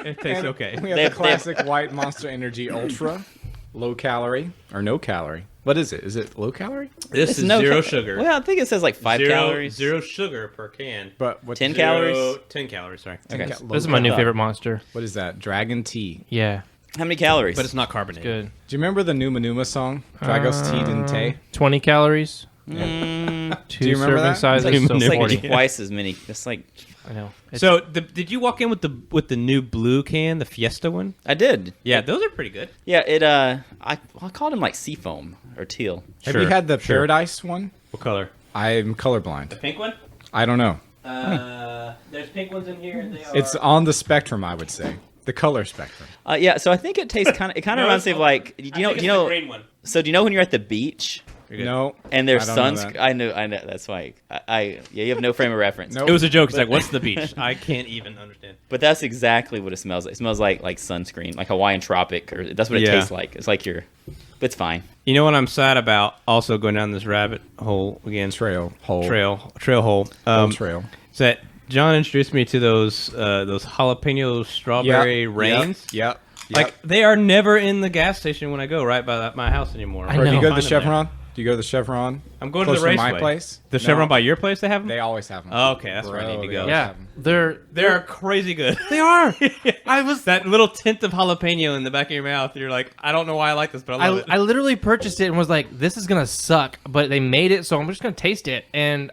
It tastes And okay. We have They the have- classic white Monster Energy Ultra, low calorie or no calorie. What is it? Is it low calorie? This It's is no zero ca- sugar. Well, I think it says like 5 calories. Zero sugar per can. But what? 10 calories? 10 calories, sorry. Okay. Low This is my new calorie. favorite monster. What is that? Dragon tea. Yeah, How many calories? But it's not carbonated. good. Do you remember the Numa Numa song? Dragos tea dente. 20 calories. Mm, Two you remember serving that? it's sizes, like, so it's like 40. twice as many. It's like I know. It's- So, did you walk in with the new blue can, the Fiesta one? I did. Yeah, those are pretty good. Yeah, I called him like seafoam or teal. Have you Sure, had the sure. Paradise one? What color? I'm colorblind. Pink one? I don't know. There's pink ones in here. They are. It's on the spectrum, I would say. The color spectrum. Yeah, so I think it tastes kind of. It kind of reminds me of like do you know. green one. So do you know when you're at the beach No. and there's I don't know sunscreen? that. I know. That's why. Yeah, you have no frame of reference. Nope. It was a joke. It's like, what's the beach? I can't even understand. But that's exactly what it smells like. It smells like sunscreen, like Hawaiian Tropic, or that's what it Yeah. tastes like. It's like it's fine. You know what I'm sad about? Also going down this rabbit hole again. Trail hole. Trail hole. Whole trail. Is that John introduced me to those jalapeno strawberry rains. Yep. Like they are never in the gas station when I go right by my house anymore. I Or if know. you go to the Find them there. Chevron, Do you go to the Chevron? I'm going to Close the my Raceway. place. The Chevron by your place, they have them? They always have them. Oh, okay, that's where I need to go. Yeah, they're They're crazy good. they are. I was that little tint of jalapeno in the back of your mouth. You're like, I don't know why I like this, but I love it. I literally purchased it and was like, this is gonna suck, but they made it, so I'm just gonna taste it, and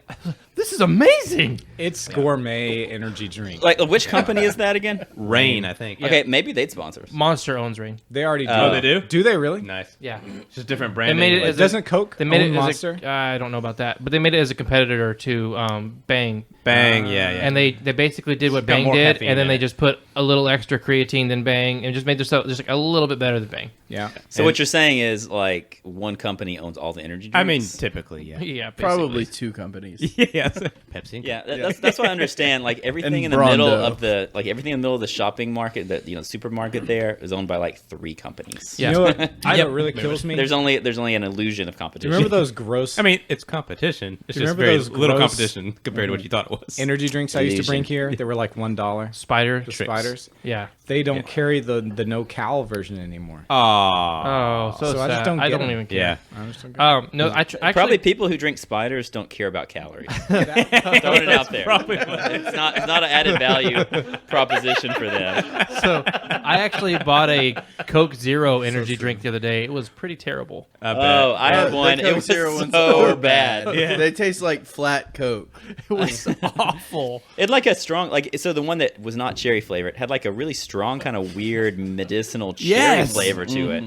this is amazing. It's gourmet energy drink. Like, which company is that again? Rain, I think. Okay, maybe they'd sponsor us. Monster owns Rain. They already do. Oh, they do? Do they really? Nice. Yeah, It's just different they branding. made it Like, as Doesn't Coke they made own it Monster? as I don't know about that, but they made it as a competitor to Bang. Bang, yeah. And they basically did what got Bang more did, caffeine and then in they it. just put a little extra creatine than Bang, and just made themselves just like a little bit better than Bang. Yeah. So what you're saying is like one company owns all the energy drinks? I mean, typically, yeah. Yeah, basically. Probably two companies. Yeah. Pepsi. Yeah, that's what I understand. Like everything And in the middle Brondo. of the everything in the middle of the shopping market, that supermarket there is owned by like 3 companies. Yeah. You know what? What really kills me? There's only an illusion of Do competition. you remember those gross I mean, it's competition. It's Do you just remember very those little gross- competition compared to what you thought it was. energy drinks I used to bring Illusion. here? They were like $1. Spider. The Tricks. spiders. Yeah. They don't carry the no cal version anymore. Aww. Oh, so So I sad. just don't I get don't 'em. even care. Yeah. I just don't get No, actually, Probably people who drink spiders don't care about calories. Throwing it out there. Probably what It's not an added value proposition for them. So I actually bought a Coke Zero energy drink the other day. It was pretty terrible. I bet. Oh, I had The one. Coke It was Zero ones so are bad. Yeah. They taste like flat Coke. It was awful. It had like a strong, so the one that was not cherry flavored had like a really strong kind of weird medicinal cherry Yes. flavor to it.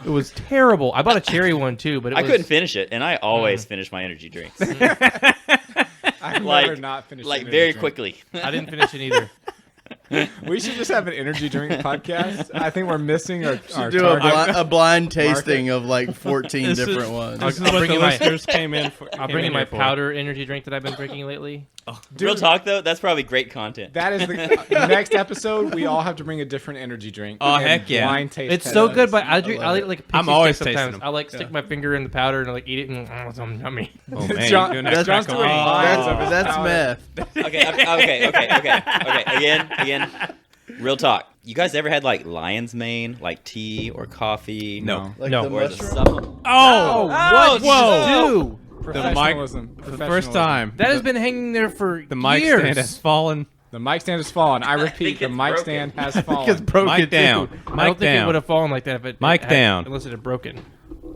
It was terrible. I bought a cherry one too, but it I was, couldn't finish it, and I always finish my energy drinks I've like never not finished like an very energy drink. quickly. I didn't finish it either. We should just have an energy drink podcast. I think we're missing our Do target. a blind tasting of like 14 This different is- ones. This is I'll what bring the you my- listeners came in for. I'll came bring in you my here for. powder energy drink that I've been drinking lately. Real talk though, that's probably great content. That is the next episode. We all have to bring a different energy drink. Oh, and heck yeah. blind taste It's test so it. good, but I drink. I love like, it. like a I'm pixie always stick tasting sometimes. them. I like stick my finger in the powder and like eat it and it's yummy. Oh man, John- you're doing that John's crack doing on. vines of his That's powder. meth. Okay. Again. Real talk. You guys ever had like lion's mane, like tea or coffee? No. Like No. the Or the mushroom. supplement? Oh, what? whoa! Do The mic, Professionalism. for the first time. that has been hanging there for The mic years. stand has fallen. The mic stand has fallen. I repeat, think the it's mic broken. stand has fallen. It's broken Mic down. too. Mic I don't think down. it would have fallen like that if it Mic had- down. unless it had broken.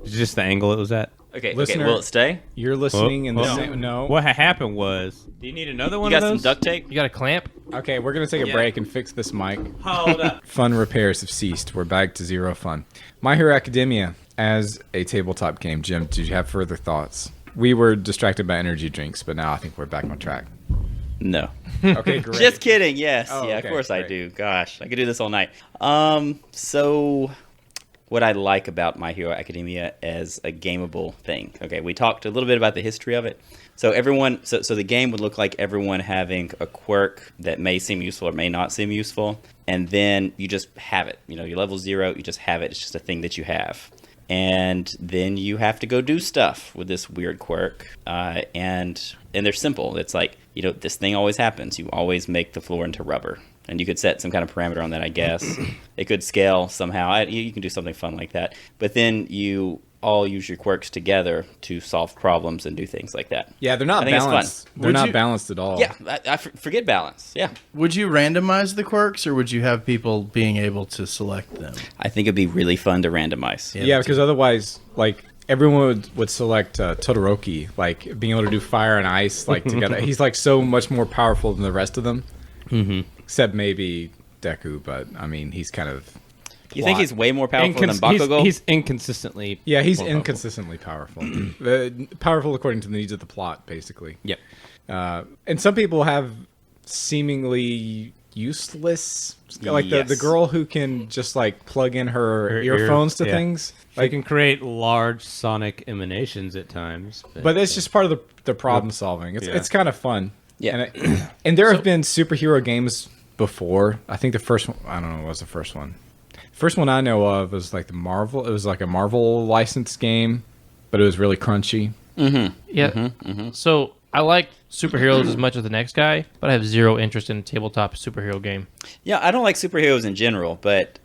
It's just the angle it was at. Okay, Listener- will it stay? You're listening in the Whoa. same. No. What happened was. Do you need another one You got of some those? duct tape? You got a clamp? Okay, we're gonna take a Yeah. break and fix this mic. Hold up. Fun repairs have ceased. We're back to zero fun. My Hero Academia as a tabletop game. Jim, did you have further thoughts? We were distracted by energy drinks, but now I think we're back on track. No. Okay, great. Just kidding. Yes. Oh, yeah, okay, of course I great. do. Gosh, I could do this all night. So what I like about My Hero Academia as a gameable thing. Okay, we talked a little bit about the history of it. So everyone, so the game would look like everyone having a quirk that may seem useful or may not seem useful, and then you just have it. You know, you're level 0, you just have it. It's just a thing that you have. And then you have to go do stuff with this weird quirk, and they're simple. It's like, you know, this thing always happens. You always make the floor into rubber, and you could set some kind of parameter on that, I guess. It could scale somehow. You can do something fun like that. But then you all use your quirks together to solve problems and do things like that. Yeah, they're not I think it's fun. balanced. They're Would not you- balanced at all. Yeah, forget balance. Yeah, Would you randomize the quirks, or would you have people being able to select them? I think it'd be really fun to randomize. Yeah, because otherwise, like, everyone would select Todoroki, like, being able to do fire and ice, like, together. He's, like, so much more powerful than the rest of them. Mm-hmm. Except maybe Deku, but, I mean, he's kind of... You think he's way more powerful than Bakugo? He's inconsistently. Yeah, he's more powerful. inconsistently powerful. Powerful according to the needs of the plot, basically. Yep. And some people have seemingly useless, like the Yes. girl who can just, like, plug in her Her earphones to yeah. things. They can create large sonic emanations at times. But it's just part of the problem solving. It's Yeah. it's kind of fun. Yeah. And there have been superhero games before. I think the first one, I don't know what was the first one. First one I know of was like the Marvel. It was like a Marvel licensed game, but it was really crunchy. Yeah. So I like superheroes as much as the next guy, but I have zero interest in a tabletop superhero game. Yeah, I don't like superheroes in general, but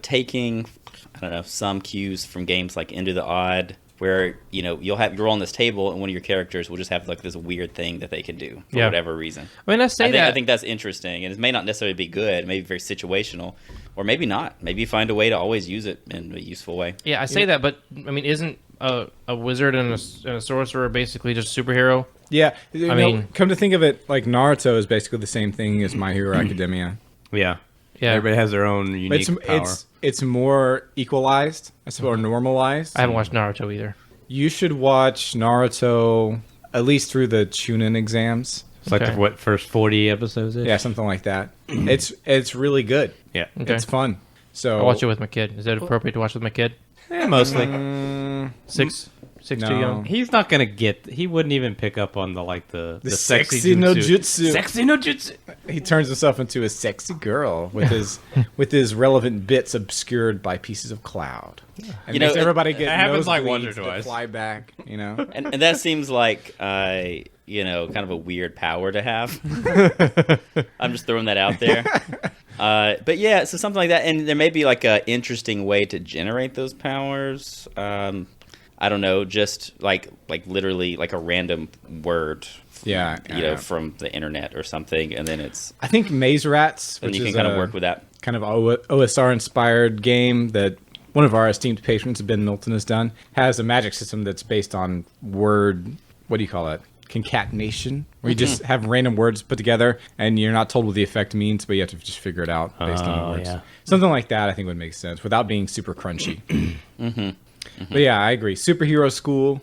taking, I don't know, some cues from games like Into the Odd where you're rolling this table, and one of your characters will just have like this weird thing that they can do for whatever reason. I mean, I think that's interesting, and it may not necessarily be good. It may be very situational, or maybe not. Maybe you find a way to always use it in a useful way. Yeah, I say that, but I mean, isn't a wizard and a sorcerer basically just a superhero? Yeah, I mean, come to think of it, like Naruto is basically the same thing as My Hero Academia. Yeah. Yeah. Everybody has their own unique power. It's more equalized, I suppose, or normalized. I haven't watched Naruto either. You should watch Naruto at least through the Chunin exams. It's like Okay. first 40 episodes? Yeah, something like that. It's really good. Yeah. Okay. It's fun. So I watch it with my kid. Is that appropriate to watch with my kid? Yeah, mostly. Six too No. young. He's not gonna he wouldn't even pick up on the sexy no jutsu. Sexy no jutsu. He turns himself into a sexy girl with his relevant bits obscured by pieces of cloud. And makes everybody get that happens like nosebleeds once or that twice. fly back. And that seems like kind of a weird power to have. I'm just throwing that out there. But yeah, so something like that, and there may be like a interesting way to generate those powers. I don't know, just like literally like a random word. Yeah, from the internet or something, and then I think Maze Rats, and which you can is kind of work with that. kind of OSR inspired game that one of our esteemed patrons, Ben Milton, has done, has a magic system that's based on word. What do you call it? Concatenation, where you just have random words put together, and you're not told what the effect means, but you have to just figure it out based on the words. Yeah. Something like that, I think, would make sense without being super crunchy. But yeah, I agree. Superhero school,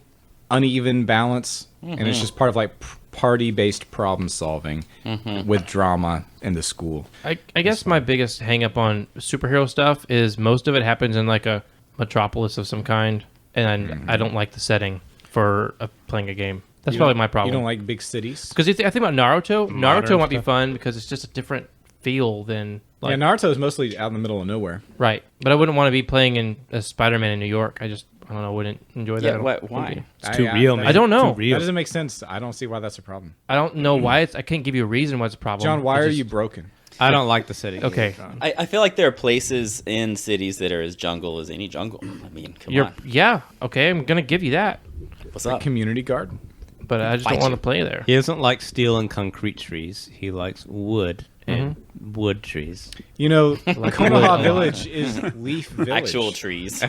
uneven balance, and it's just part of like party-based problem solving with drama in the school. I guess my biggest hang up on superhero stuff is most of it happens in like a metropolis of some kind, and I don't like the setting for playing a game. That's probably my problem. You don't like big cities? Because I think about Naruto. Modern Naruto might be stuff. fun because it's just a different feel than like Yeah, Naruto is mostly out in the middle of nowhere. right. But I wouldn't want to be playing in as Spider-Man in New York. I don't know. Wouldn't enjoy that. Why? It's too real, man. I don't know. Too real. That doesn't make sense. I don't see why that's a problem. I don't know why it's. I can't give you a reason why it's a problem. John, why It's are just- you broken? I don't like the city. Okay. I feel like there are places in cities that are as jungle as any jungle. I mean, come on. Yeah. Okay. I'm gonna give you that, What's up? Community garden. but I just Fight don't want you. to play there. He doesn't like steel and concrete trees. He likes wood and wood trees. You know, Konoha Village is Leaf Village. Actual trees.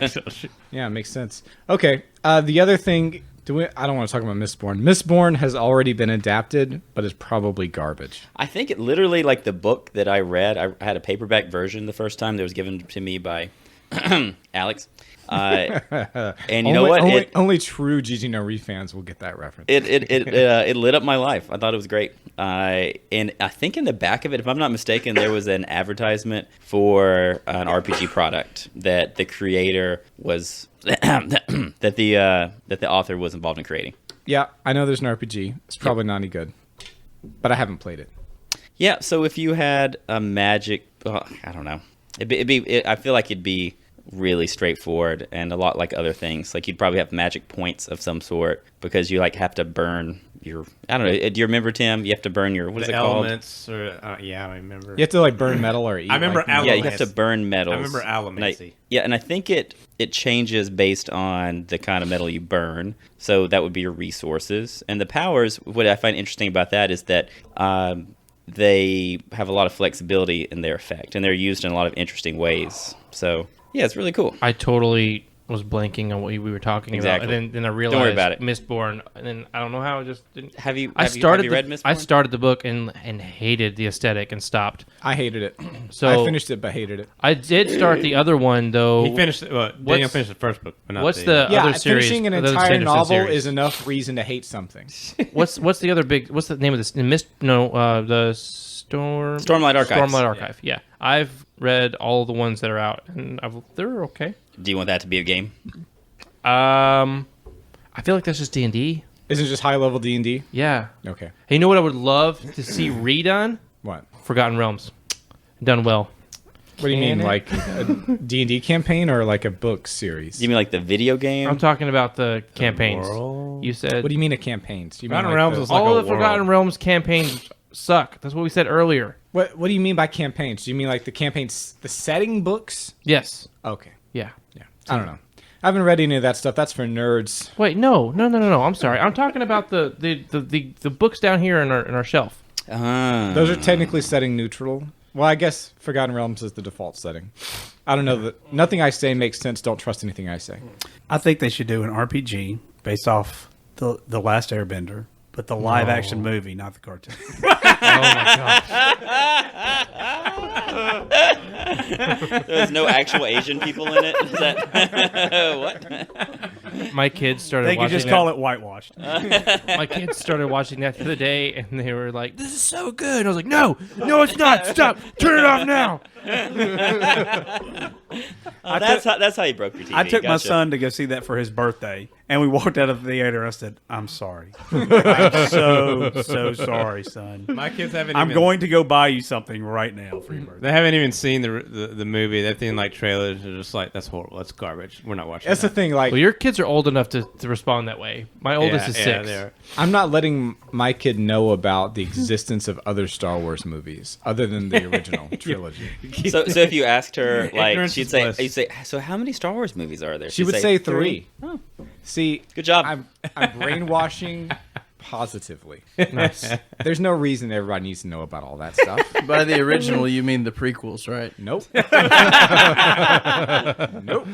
Yeah, it makes sense. Okay, the other thing, I don't want to talk about Mistborn. Mistborn has already been adapted, but it's probably garbage. I think it literally, like the book that I read, I had a paperback version the first time that was given to me by Alex. And you know what? Only true GG No Re fans will get that reference. It lit up my life. I thought it was great. And I think in the back of it, if I'm not mistaken, there was an advertisement for an RPG product that the creator was that the author was involved in creating. Yeah, I know there's an RPG. It's probably not any good, but I haven't played it. Yeah. So if you had a magic, I don't know. I feel like it'd be really straightforward and a lot like other things. Like you'd probably have magic points of some sort because you like have to burn your. I don't know. Do you remember, Tim? You have to burn your. What is The it called? elements, or yeah, I remember. You have to like burn metal or eat. I remember like, Alum- Yeah, you have to burn metals. I remember And allomancy. and I think it changes based on the kind of metal you burn. So that would be your resources. And the powers, what I find interesting about that is that they have a lot of flexibility in their effect, and they're used in a lot of interesting ways. So yeah, it's really cool. I totally was blanking on what we were talking Exactly. about, and then I realized worry about it. Mistborn, and then I don't know how it just didn't. Have you I started. read Mistborn? I started the book and hated the aesthetic and stopped. I hated it. So I finished it, but hated it. I did start the other one though. He finished. Daniel finished the first book. But not what's the Yeah, other series? finishing an the other entire Sanderson novel series? is enough reason to hate something. What's the other big? What's the name of this? The Stormlight Archives. Stormlight Archive. Yeah, I've read all the ones that are out, and they're okay. Do you want that to be a game? I feel like that's just D&D. Isn't it just high level D&D? Yeah. Okay. Hey, you know what I would love to see redone? What? Forgotten Realms. Done well. What do you mean, Can it? like a D&D campaign or like a book series? Do you mean like the video game? I'm talking about the campaigns. world? You said What do you mean a campaign? Do you mean Forgotten like Realms the- is like all a the Forgotten world. Realms campaigns suck. That's what we said earlier. What do you mean by campaigns? Do you mean like the campaigns, the setting books? Yes. Okay. Yeah. Yeah. I don't know. I haven't read any of that stuff. That's for nerds. Wait, no. I'm sorry. I'm talking about the books down here in our shelf. Those are technically setting neutral. Well, I guess Forgotten Realms is the default setting. I don't know that nothing I say makes sense. Don't trust anything I say. I think they should do an RPG based off the Last Airbender, but the live action movie, not the cartoon. Oh my gosh. There's no actual Asian people in it. Is that what? My kids started They could watching just that. call it whitewashed. My kids started watching that the other day, and they were like, "This is so good." And I was like, "No, it's not. Stop. Turn it off now." That's how you broke your TV. I took my Gotcha. son to go see that for his birthday, and we walked out of the theater. I said, "I'm sorry. I'm so sorry, son. My kids haven't. I'm even, going to go buy you something right now for your birthday." They haven't even seen the movie. They've seen like trailers. They're just like, that's horrible. That's garbage. We're not watching. That's the that. thing. Like, Well, your kids are old enough to respond that way. My oldest is 6. they are. I'm not letting my kid know about the existence of other Star Wars movies other than the original trilogy. So if you asked her, like, Ignorance she'd is say, bliss. you'd say, so how many Star Wars movies are there? She She'd would say 3. Oh, See, good job. I'm brainwashing positively. Nice. There's no reason everybody needs to know about all that stuff. By the original, you mean the prequels, right? Nope. Nope.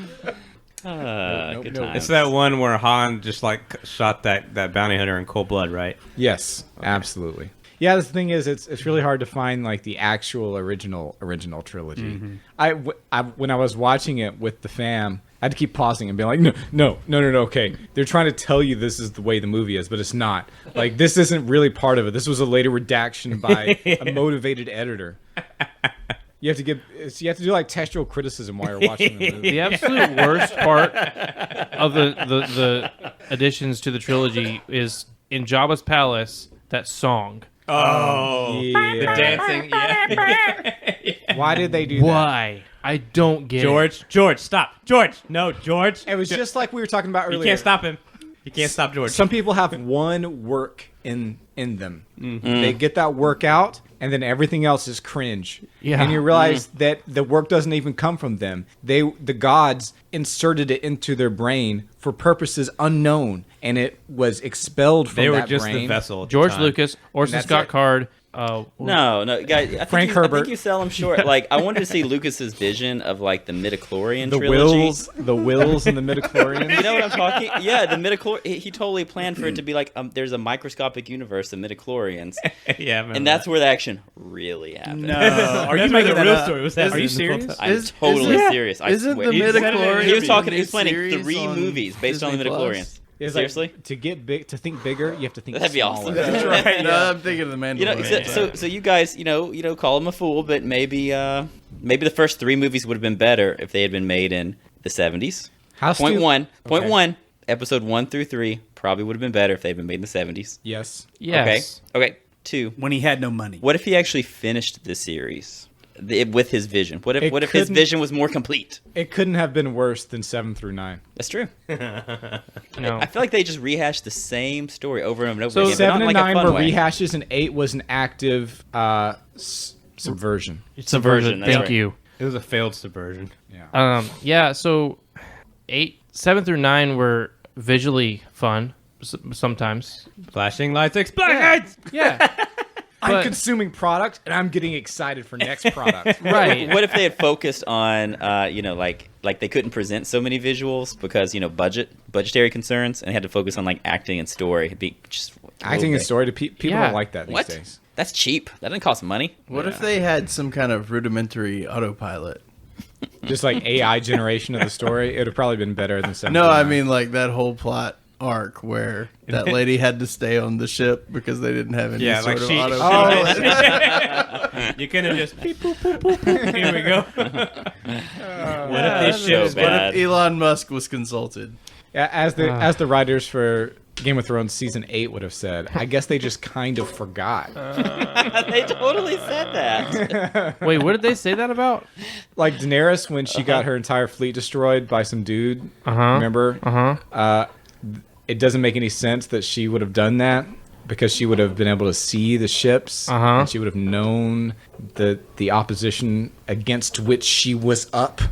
Nope, good nope. times. It's that one where Han just like shot that bounty hunter in cold blood, right? Yes, absolutely. Yeah, the thing is, it's really hard to find like the actual original trilogy. When I was watching it with the fam, I had to keep pausing and being like, no. Okay, they're trying to tell you this is the way the movie is, but it's not. Like, this isn't really part of it. This was a later redaction by a motivated editor. You have to do like textual criticism while you're watching the movie. The absolute worst part of the additions to the trilogy is in Jabba's palace, that song. Oh, Yeah. the dancing. Yeah. Why did they do that? Why? I don't get it. George, stop. George, no, George. It was just like we were talking about earlier. You can't stop him. You can't stop George. Some people have one work in them. They get that work out, and then everything else is cringe. Yeah. And you realize that the work doesn't even come from them. The gods inserted it into their brain for purposes unknown, and it was expelled from They were that just brain. the vessel. at the George time. Lucas, Orson that's Scott it. Card. No, guys. I Frank I Herbert. think you sell them short. Like, I wanted to see Lucas's vision of like the midichlorian The trilogy. wills, and the midichlorians. You know what I'm talking? Yeah, the midichlorian. He totally planned for it to be like there's a microscopic universe of midichlorians, Yeah, I remember and that's where the action really happened. No, are you That's where making the that real up? story was Are happening you this whole serious? time. I'm totally serious. I Isn't swear. the He said it in midichlorian? He was talking. a He was planning series 3 on movies based on the Disney Plus? midichlorians. It's like, Seriously? to get big, to think bigger, you have to think That'd be smaller. awesome. That's right. No, I'm thinking of the Mandalorian. So you guys, you know, call him a fool, but maybe the first 3 movies would have been better if they had been made in the 70s. How Point stu- Point Okay. 1, episode 1 through 3 probably would have been better if they had been made in the 70s. Yes. yes. Okay. 2. When he had no money. What if he actually finised the series with his vision? What if It his couldn't- vision was more complete? It couldn't have been worse than 7 through 9. That's true. No. I feel like they just rehashed the same story over and over So again. but 7 not and like 9 a fun were way. rehashes, and 8 was an active subversion. Subversion. That's Thank right. you. It was a failed subversion. Yeah. Yeah. So 7 through 9 were visually fun sometimes. Flashing lights, exploding lights. Yeah. I'm But- consuming product, and I'm getting excited for next product. Right. What if they had focused on, like they couldn't present so many visuals because budgetary concerns, and had to focus on like acting and story? It'd be just Acting and story to people Yeah. don't like that these What? days. That's cheap. That doesn't cost money. What if they had some kind of rudimentary autopilot? Just like AI generation of the story, it would have probably been better than 7 No, through I 9. mean like that whole plot arc where that lady had to stay on the ship because they didn't have any Yeah, sort like of she- autopilot. You couldn't have just beep, boop, boop, boop. Here we go. What if That's this so shit is bad. What if Elon Musk was consulted? Yeah, as the writers for Game of Thrones season 8 would have said, I guess they just kind of forgot. They totally said that. Wait, what did they say that about? Like Daenerys when she got her entire fleet destroyed by some dude. Uh-huh. Remember? Uh-huh. It doesn't make any sense that she would have done that because she would have been able to see the ships Uh-huh. and she would have known the opposition against which she was up.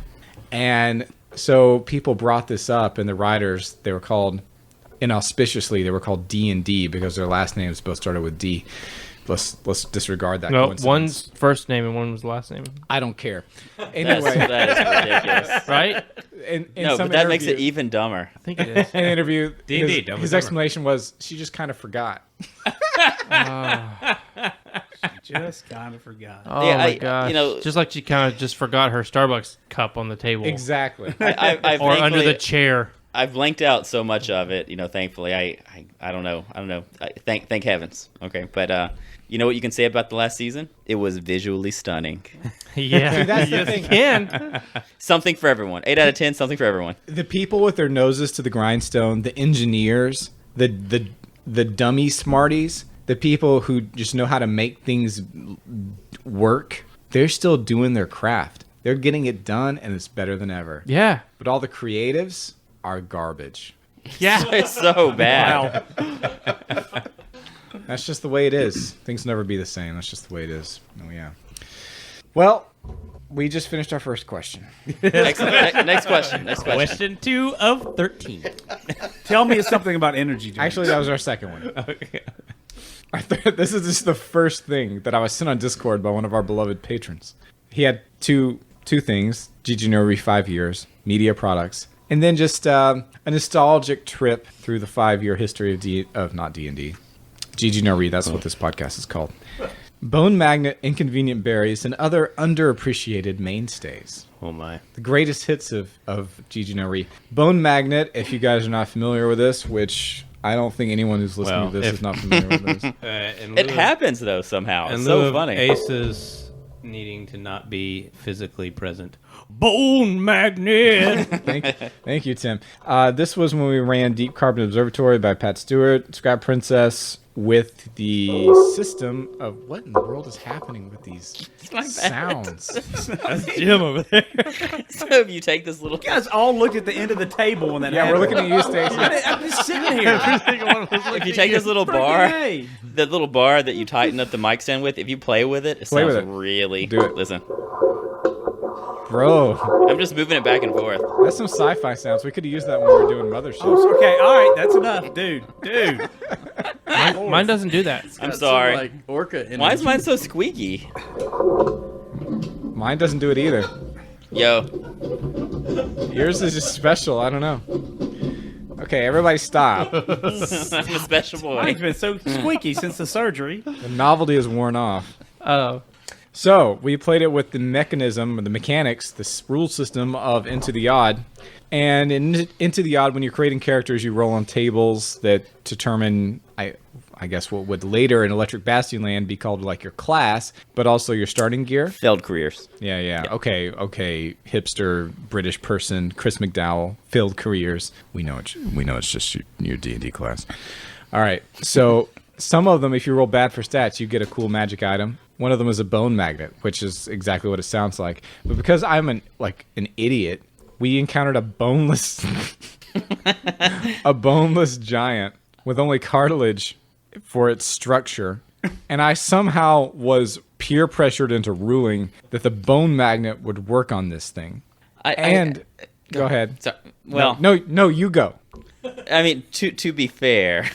And So people brought this up, and the writers, they were called, inauspiciously, they were called D&D because their last names both started with D. Let's disregard that. No, coincidence. one's first name and one was last name. I don't care. That Anyway, is ridiculous. Right? in No, some but that makes it interview- even dumber. I think it is. In an interview, D&D, Dumb and his Dumber. explanation was she just kind of forgot. Just kind of forgot. Oh Yeah, my gosh. you know- just like she kind of just forgot her Starbucks cup on the table. Exactly. I Or under thankfully- the chair. I've blanked out so much of it, thankfully. I don't know. Thank heavens. Okay, but you know what you can say about the last season? It was visually stunning. Yeah. That's the yes, thing. you can. Something for everyone. 8 out of 10, something for everyone. The people with their noses to the grindstone, the engineers, the dummy smarties, the people who just know how to make things work, they're still doing their craft. They're getting it done, and it's better than ever. Yeah. But all the creatives are garbage. Yeah. It's so bad. That's just the way it is. Things will never be the same. That's just the way it is. Oh, yeah. Well, we just finished our first question. Next question. Question 2 of 13. Tell me something about energy drinks. Actually, that was our second one. This is just the first thing that I was sent on Discord by one of our beloved patrons. He had two things: Gigi Nori 5 years, media products, and then just a nostalgic trip through the 5-year history of not D&D. Gigi Nori, that's what this podcast is called. Bone Magnet, Inconvenient Berries, and other underappreciated mainstays. Oh my. The greatest hits of Gigi Nori. Bone Magnet, if you guys are not familiar with this, which I don't think anyone who's listening Well, to this is not familiar with this. It happens though somehow. In It's lieu so of funny. Aces needing to not be physically present. Bone magnet. Thank you, Tim. This was when we ran Deep Carbon Observatory by Pat Stewart, Scrap Princess, with the system of what in the world is happening with these sounds. That's Jim over there. So if you take this little You guys all looked at the end of the table when that Yeah, we're happened. looking at you, Stacey. I'm just sitting here. if you take this little bar, the little bar that you tighten up the mic stand with, if you play with it, it Play sounds with it. really. Do it. Listen, Bro, I'm just moving it back and forth. that's some sci-fi sounds. We could have used that when we were doing Mothership. Oh, okay, all right, that's enough, dude. Mine doesn't do that. I'm sorry. Like orca energy. Why is mine so squeaky? Mine doesn't do it either. Yo, Yours is just special. I don't know. Okay, everybody stop. I'm a special boy. Mine's been so squeaky since the surgery. The novelty is worn off. Oh. So we played it with the mechanism, or the mechanics, this rule system of Into the Odd. And in Into the Odd, when you're creating characters, you roll on tables that determine, I guess, what would later in Electric Bastion Land be called like your class, but also your starting gear. Failed careers. Yeah. Okay. Hipster British person, Chris McDowell, failed careers. We know it's just your D&D class. All right. So some of them, if you roll bad for stats, you get a cool magic item. One of them is a bone magnet, which is exactly what it sounds like. But because I'm an idiot, we encountered a boneless giant with only cartilage for its structure. And I somehow was peer pressured into ruling that the bone magnet would work on this thing. Go ahead. So, well, No, you go. I mean, to be fair,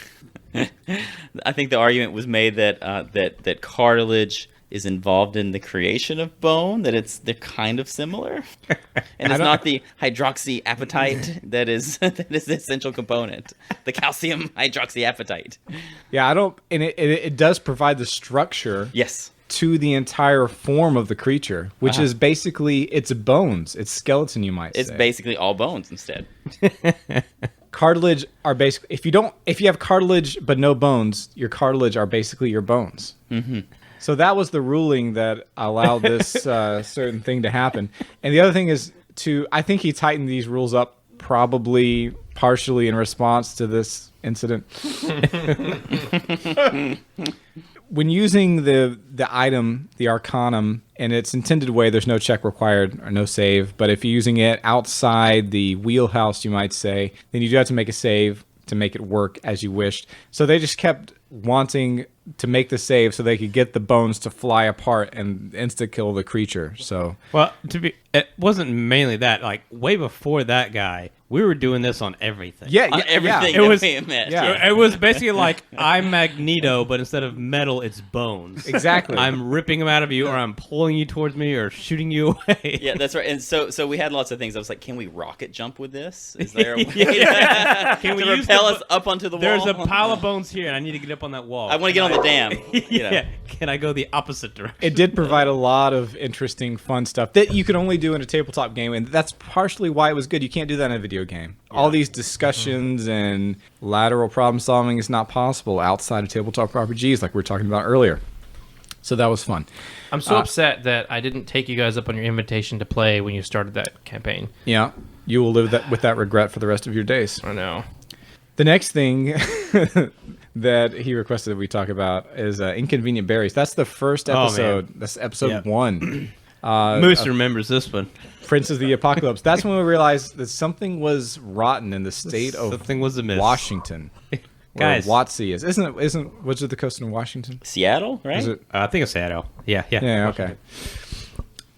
I think the argument was made that that cartilage is involved in the creation of bone. That they're kind of similar, and it's not the hydroxyapatite that is the essential component. The calcium hydroxyapatite. Yeah, I don't, and it does provide the structure. Yes. To the entire form of the creature, which is basically its bones, its skeleton, you might say. It's basically all bones instead. Cartilage are basically, if you have cartilage but no bones, your cartilage are basically your bones. Mm-hmm. So that was the ruling that allowed this certain thing to happen. And the other thing is I think he tightened these rules up probably partially in response to this incident. When using the item, the Arcanum, in its intended way, there's no check required or no save. But if you're using it outside the wheelhouse, you might say, then you do have to make a save to make it work as you wished. So they just kept wanting to make the save so they could get the bones to fly apart and insta kill the creature. So Well, it wasn't mainly that. Like way before that guy, we were doing this on everything. Everything It that was- we met. yeah. It was basically like I'm Magneto, but instead of metal, it's bones. Exactly. I'm ripping them out of you, or I'm pulling you towards me, or shooting you away. Yeah, that's right. And so we had lots of things. I was like, can we rocket jump with this? Is there a way Can we to use repel the us up onto the There's wall? a pile of bones here, and I need to get up on that wall. I want to get on the dam. You know. Yeah. Can I go the opposite direction? it did provide a lot of interesting, fun stuff that you could only do in a tabletop game, and that's partially why it was good. You can't do that in a video game. All these discussions and lateral problem solving is not possible outside of tabletop RPGs, like we were talking about earlier. So that was fun. I'm so upset that I didn't take you guys up on your invitation to play when you started that campaign. Yeah, you will live with that regret for the rest of your days. I know. The next thing that he requested that we talk about is Inconvenient Berries. That's the first Oh, episode. man. That's episode Yeah. 1. Moose remembers this one. Prince of the Apocalypse. That's when we realized that something was rotten in the state of Something was amiss. Washington. Where Guys. WotC is. Isn't Wizard of the Coast in Washington? Seattle, right? Is it? I think it's Seattle. Yeah. Yeah, okay.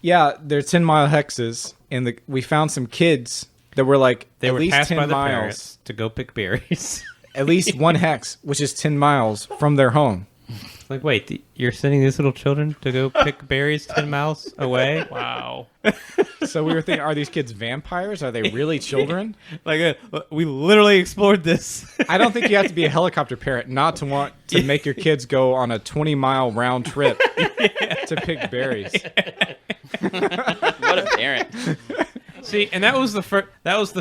Yeah, they're 10-mile hexes, and we found some kids that were like They at were least tasked 10 by the miles. parents to go pick berries. At least one hex, which is 10 miles from their home. Like, wait, you're sending these little children to go pick berries 10 miles away? Wow. So we were thinking, are these kids vampires? Are they really children? Like, we literally explored this. I don't think you have to be a helicopter parent not to want to make your kids go on a 20-mile round trip to pick berries. What a parent. See, and that was the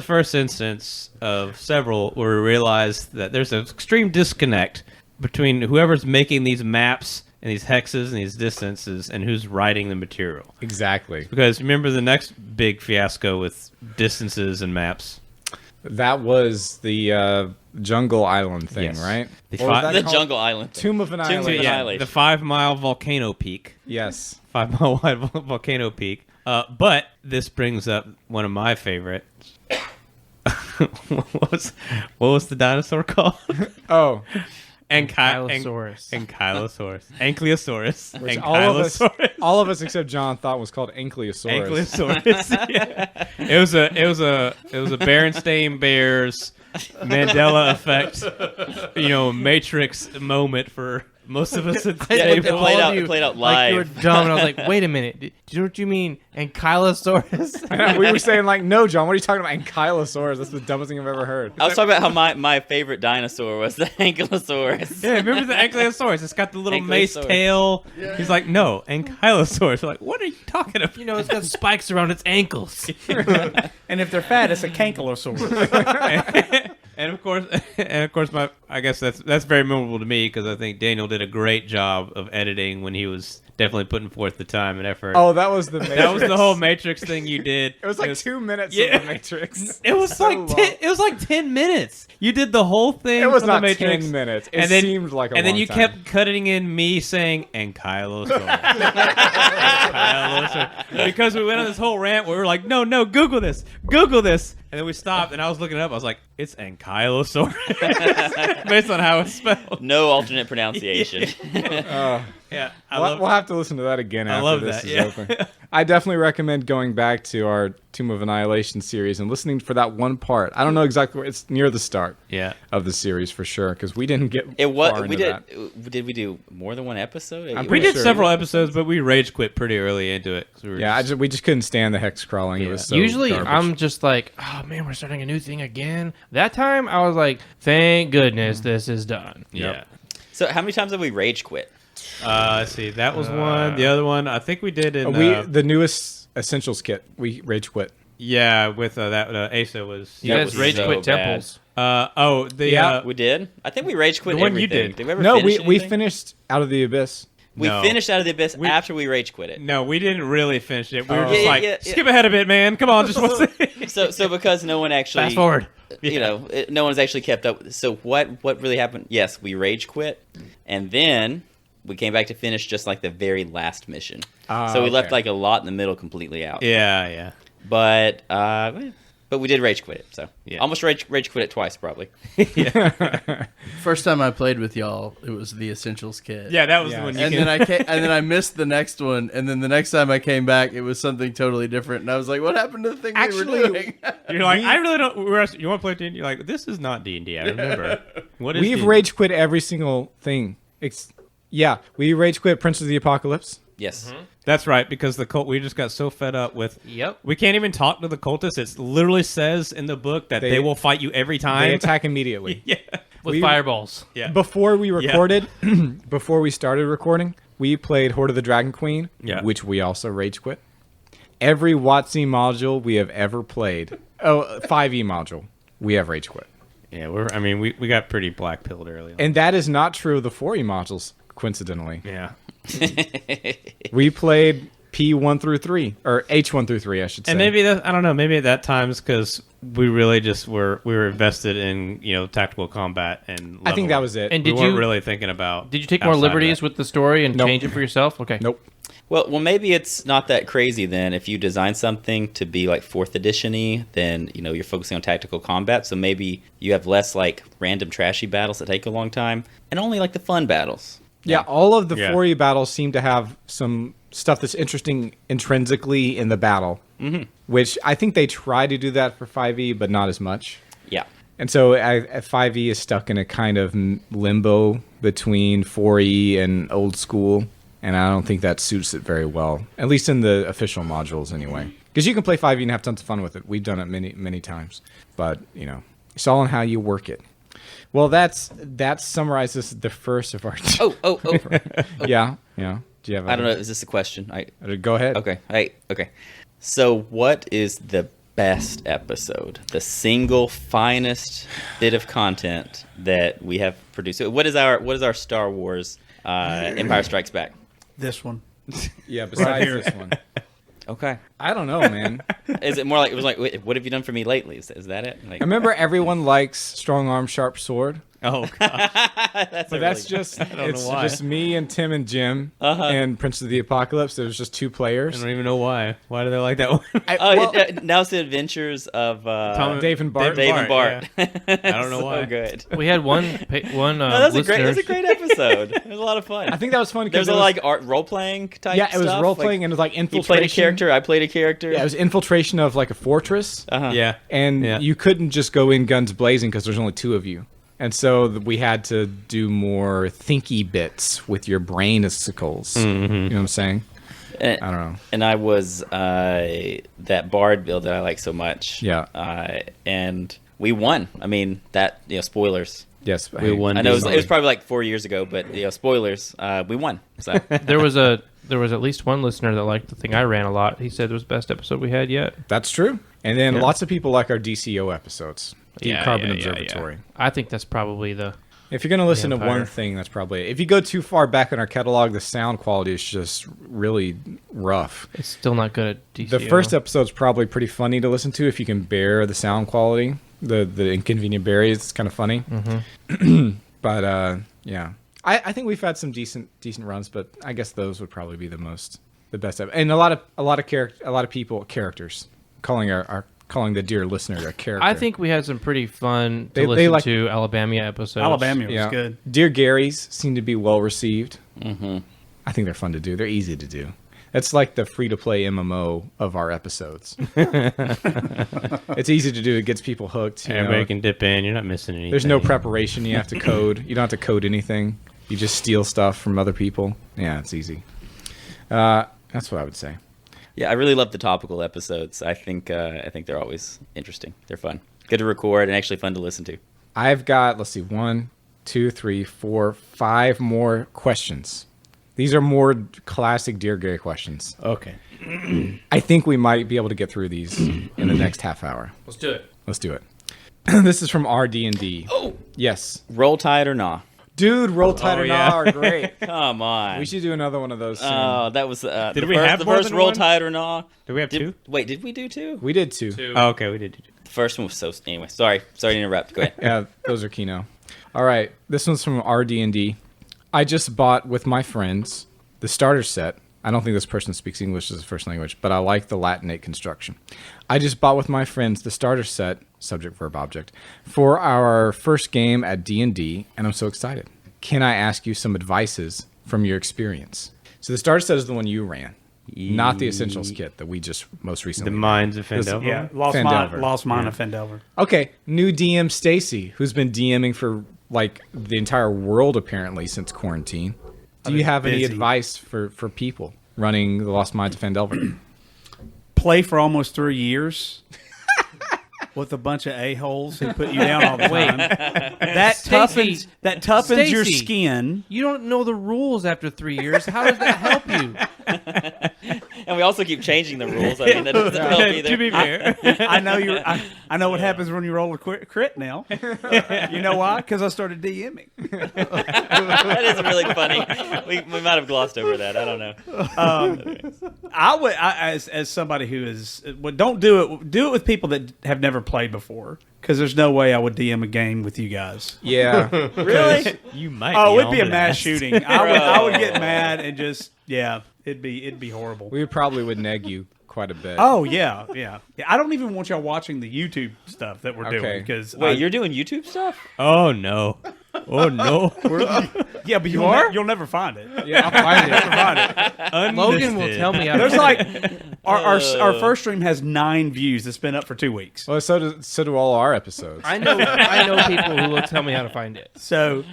first instance of several where we realized that there's an extreme disconnect between whoever's making these maps and these hexes and these distances and who's writing the material. Exactly. Because remember the next big fiasco with distances and maps? That was the Jungle Island thing, Yes. right? The What was fi- that The called? Jungle Island. Tomb of an Tomb of Island. an Yeah, Annihilation. the 5-mile volcano peak. Yes. 5-mile wide volcano peak. But this brings up one of my favorite. what was the dinosaur called? Oh, Ankylosaurus. Ankylosaurus. Ankylosaurus. which Ankylosaurus. all of us except John thought was called Ankylosaurus. Ankylosaurus. Yeah. It was a Berenstain Bears Mandela effect, Matrix moment for most of us at the Yeah, it table. played out Like you were live. dumb, and I was like, wait a minute. Do you know what you mean? Ankylosaurus? We were saying like, no, John, what are you talking about? Ankylosaurus. That's the dumbest thing I've ever heard. I was talking about how my favorite dinosaur was the Ankylosaurus. Yeah, remember the Ankylosaurus? It's got the little mace Ankylosaurus. tail. He's like, no, Ankylosaurus. We're like, what are you talking about? You know, it's got spikes around its ankles. And if they're fat, it's a cankylosaurus. And of course, I guess that's very memorable to me because I think Daniel did a great job of editing when he was definitely putting forth the time and effort. Oh, that was the Matrix. that was the whole Matrix thing you did. It was like 2 minutes Yeah. of the Matrix. It was So like long. 10, it was like 10 minutes. You did the whole thing. It was from the not Matrix, 10 minutes. It and then, seemed like a and then long you time. kept cutting in me saying Ankylosaurus. Ankylosaurus. Because we went on this whole rant where we were like, no, Google this, and then we stopped, and I was looking it up. I was like, it's Ankylosaurus, based on how it's spelled. No alternate pronunciation. Yeah, We'll have to listen to that again after love this that, is yeah. open. I definitely recommend going back to our Tomb of Annihilation series and listening for that one part. I don't know exactly where it's near the start Yeah. of the series for sure because we didn't get It was. far We into did. that. Did we do more than one episode? I'm We pretty did sure. several episodes, but we rage quit pretty early into it. 'Cause we were Yeah, just- we just couldn't stand the hex crawling. It was so Usually, garbage. I'm just like, oh man, we're starting a new thing again. That time, I was like, thank goodness this is done. yeah. So how many times have we rage quit? Let's see. That was one. The other one, I think we did in. the newest Essentials kit. We rage quit. Yeah, with that Asa was. You That guys was rage so quit bad. temples. Yeah, We did. I think we rage quit The one you everything. did. we ever No, finish we anything? finished Out of the Abyss. We No. finished Out of the Abyss after we rage quit it. No, we didn't really finish it. We were Oh. just Yeah, like, yeah, yeah. skip ahead a bit, man. Come on, just one second. So because no one actually Fast forward. No one's actually kept up. So what really happened? Yes, we rage quit, and then we came back to finish just like the very last mission. So we left okay. like a lot in the middle completely out. Yeah. But But we did rage quit it, so Yeah. almost rage quit it twice, probably. First time I played with y'all, it was the Essentials kit. Yeah, that was Yeah. the one you And can... then I missed the next one, and then the next time I came back, it was something totally different, and I was like, "What happened to the thing we were doing?" You're like, I really don't... You want to play D&D? You're like, this is not D&D. I remember. What is We've D&D? rage quit every single thing. We rage quit Prince of the Apocalypse. Yes. That's right, because the cult, we just got so fed up with... Yep. We can't even talk to the cultists. It literally says in the book that they will fight you every They time. attack immediately. Yeah. With We- fireballs. Yeah. Before we recorded, before we started recording, we played Horde of the Dragon Queen, Yeah. which we also rage quit. Every WotC module we have ever played, 5e module, we have rage quit. Yeah, we got pretty black pilled early on. And that is not true of the 4e modules, coincidentally. Yeah. We played P1 through 3, or H1 through 3, I should say. And maybe that, I don't know, maybe at that times because we really just we were invested in, tactical combat and I think leveling. that was it. And We did weren't you really thinking about... did you take more outside of liberties that. with the story and Nope. change it for yourself? Okay. Nope. Well, maybe it's not that crazy then. If you design something to be like 4th edition-y, then you're focusing on tactical combat. So maybe you have less like random trashy battles that take a long time, and only like the fun battles. Yeah, all of the Yeah. 4e battles seem to have some stuff that's interesting intrinsically in the battle, which I think they try to do that for 5e, but not as much. Yeah. And so 5e is stuck in a kind of limbo between 4e and old school, and I don't think that suits it very well, at least in the official modules anyway. Because you can play 5e and have tons of fun with it. We've done it many, many times. But, it's all on how you work it. Well, that summarizes the first of our... Oh. Yeah. Do you have I don't know. Is this a question? Go ahead. Okay. Okay. So, what is the best episode? The single finest bit of content that we have produced. What is our Star Wars Empire Strikes Back? This one. Yeah, besides here. this one. Okay. I don't know, man. Is it more like it was like, wait, what have you done for me lately? Is that it? Like, I remember everyone likes Strong Arm Sharp Sword. Oh, God. But that's just it's why. just me and Tim and Jim and Prince of the Apocalypse. There was just 2 I players. don't even know why. Why do they like that one? now it's the adventures of Dave and Bart. Dave and Bart. I don't know So why. good. We had one That's a listener. great episode. It was a lot of fun. I think that was fun because There's a like art role playing type. yeah, it was stuff. role playing Like, and it was like you infiltration. played a character. I played a character. Yeah, it was infiltration of like a fortress, Yeah. and Yeah. you couldn't just go in guns blazing because there's only 2 of you. And so we had to do more thinky bits with your brain icicles. You know what I'm saying? And, I don't know. And I was that Bard build that I like so much. Yeah. And we won. I mean, that spoilers. Yes, We won. I know it was probably like 4 years ago, but spoilers. We won. So There was at least one listener that liked the thing I ran a lot. He said it was the best episode we had yet. That's true. And then Yeah. lots of people like our DCO episodes, Deep Yeah, Carbon yeah, Observatory. I think that's probably the... If you're going to listen to Empire. one thing, that's probably it. If you go too far back in our catalog, the sound quality is just really rough. It's still not good at DCO. The first episode's probably pretty funny to listen to if you can bear the sound quality. The Inconvenient Berries, it's kind of funny. But yeah, I think we've had some decent runs, but I guess those would probably be the best ever. And a lot of people characters calling the dear listener a character. I think we had some pretty fun They to listen like- to Alabama episodes. Alabama was yeah, good. Dear Garys seem to be well received. I think they're fun to do. They're easy to do. It's like the free-to-play MMO of our episodes. It's easy to do. It gets people hooked. you know. Everybody can dip in. You're not missing anything. There's no preparation you have to code. You don't have to code anything. You just steal stuff from other people. Yeah, it's easy. That's what I would say. yeah, I really love the topical episodes. I think they're always interesting. They're fun, good to record, and actually fun to listen to. I've got, let's see, 1, 2, 3, 4, 5 more questions. These are more classic Dear Gary questions. Okay. I think we might be able to get through these in the next half hour. Let's do it. Let's do it. This is from RD&D. Oh, Yes. Roll Tide or Nah? Dude, Roll Tide or yeah. Nah are great. Come on. We should do another one of those soon. Oh, that was Did the we first, have the more first than Roll one? Tide or Nah? Do we have two? Wait, did we do 2? We did 2. Oh, okay, we did. The first one was so. Anyway, sorry to interrupt. Go ahead. Yeah, those are Kino. All right, this one's from RD&D. I just bought with my friends the starter set I don't think this person speaks English as a first language, but I like the Latinate construction. I just bought with my friends the starter set, subject, verb, object, for our first game at D&D, and I'm so excited. Can I ask you some advices from your experience? So the starter set is the one you ran, not the Essentials kit that we just most recently The ran. Minds of Fendelver. Yeah, Fendelver. Lost Mine of Fendelver. Okay, new DM Stacy, who's been DMing for like the entire world apparently since quarantine. Do you have any busy. advice for people running the Lost Mines of Fendelver? Play for almost 3 years with a bunch of a-holes who put you down all the time. That Stacey, toughens your Stacey. skin. You don't know the rules after 3 years. How does that help you? And we also keep changing the rules. I mean, that doesn't help either. To be fair. I know I know what happens when you roll a crit now. You know why? Because I started DMing. That is really funny. We might have glossed over that. I don't know. I would, as somebody who is, well, don't do it. Do it with people that have never played before, because there's no way I would DM a game with you guys. Yeah. Really? You might. Oh, be it'd be a on mass that. shooting. I would get mad and just it'd be horrible. We probably would neg you quite a bit. Oh yeah. I don't even want y'all watching the YouTube stuff that we're Okay. doing because Wait, you're doing YouTube stuff? Oh no. Oh no. yeah, but you'll never find it. Yeah, I'll find it. Logan will tell me. There's like our first stream has 9 views that's been up for 2 weeks. Well, so do all our episodes. I know people who will tell me how to find it. So,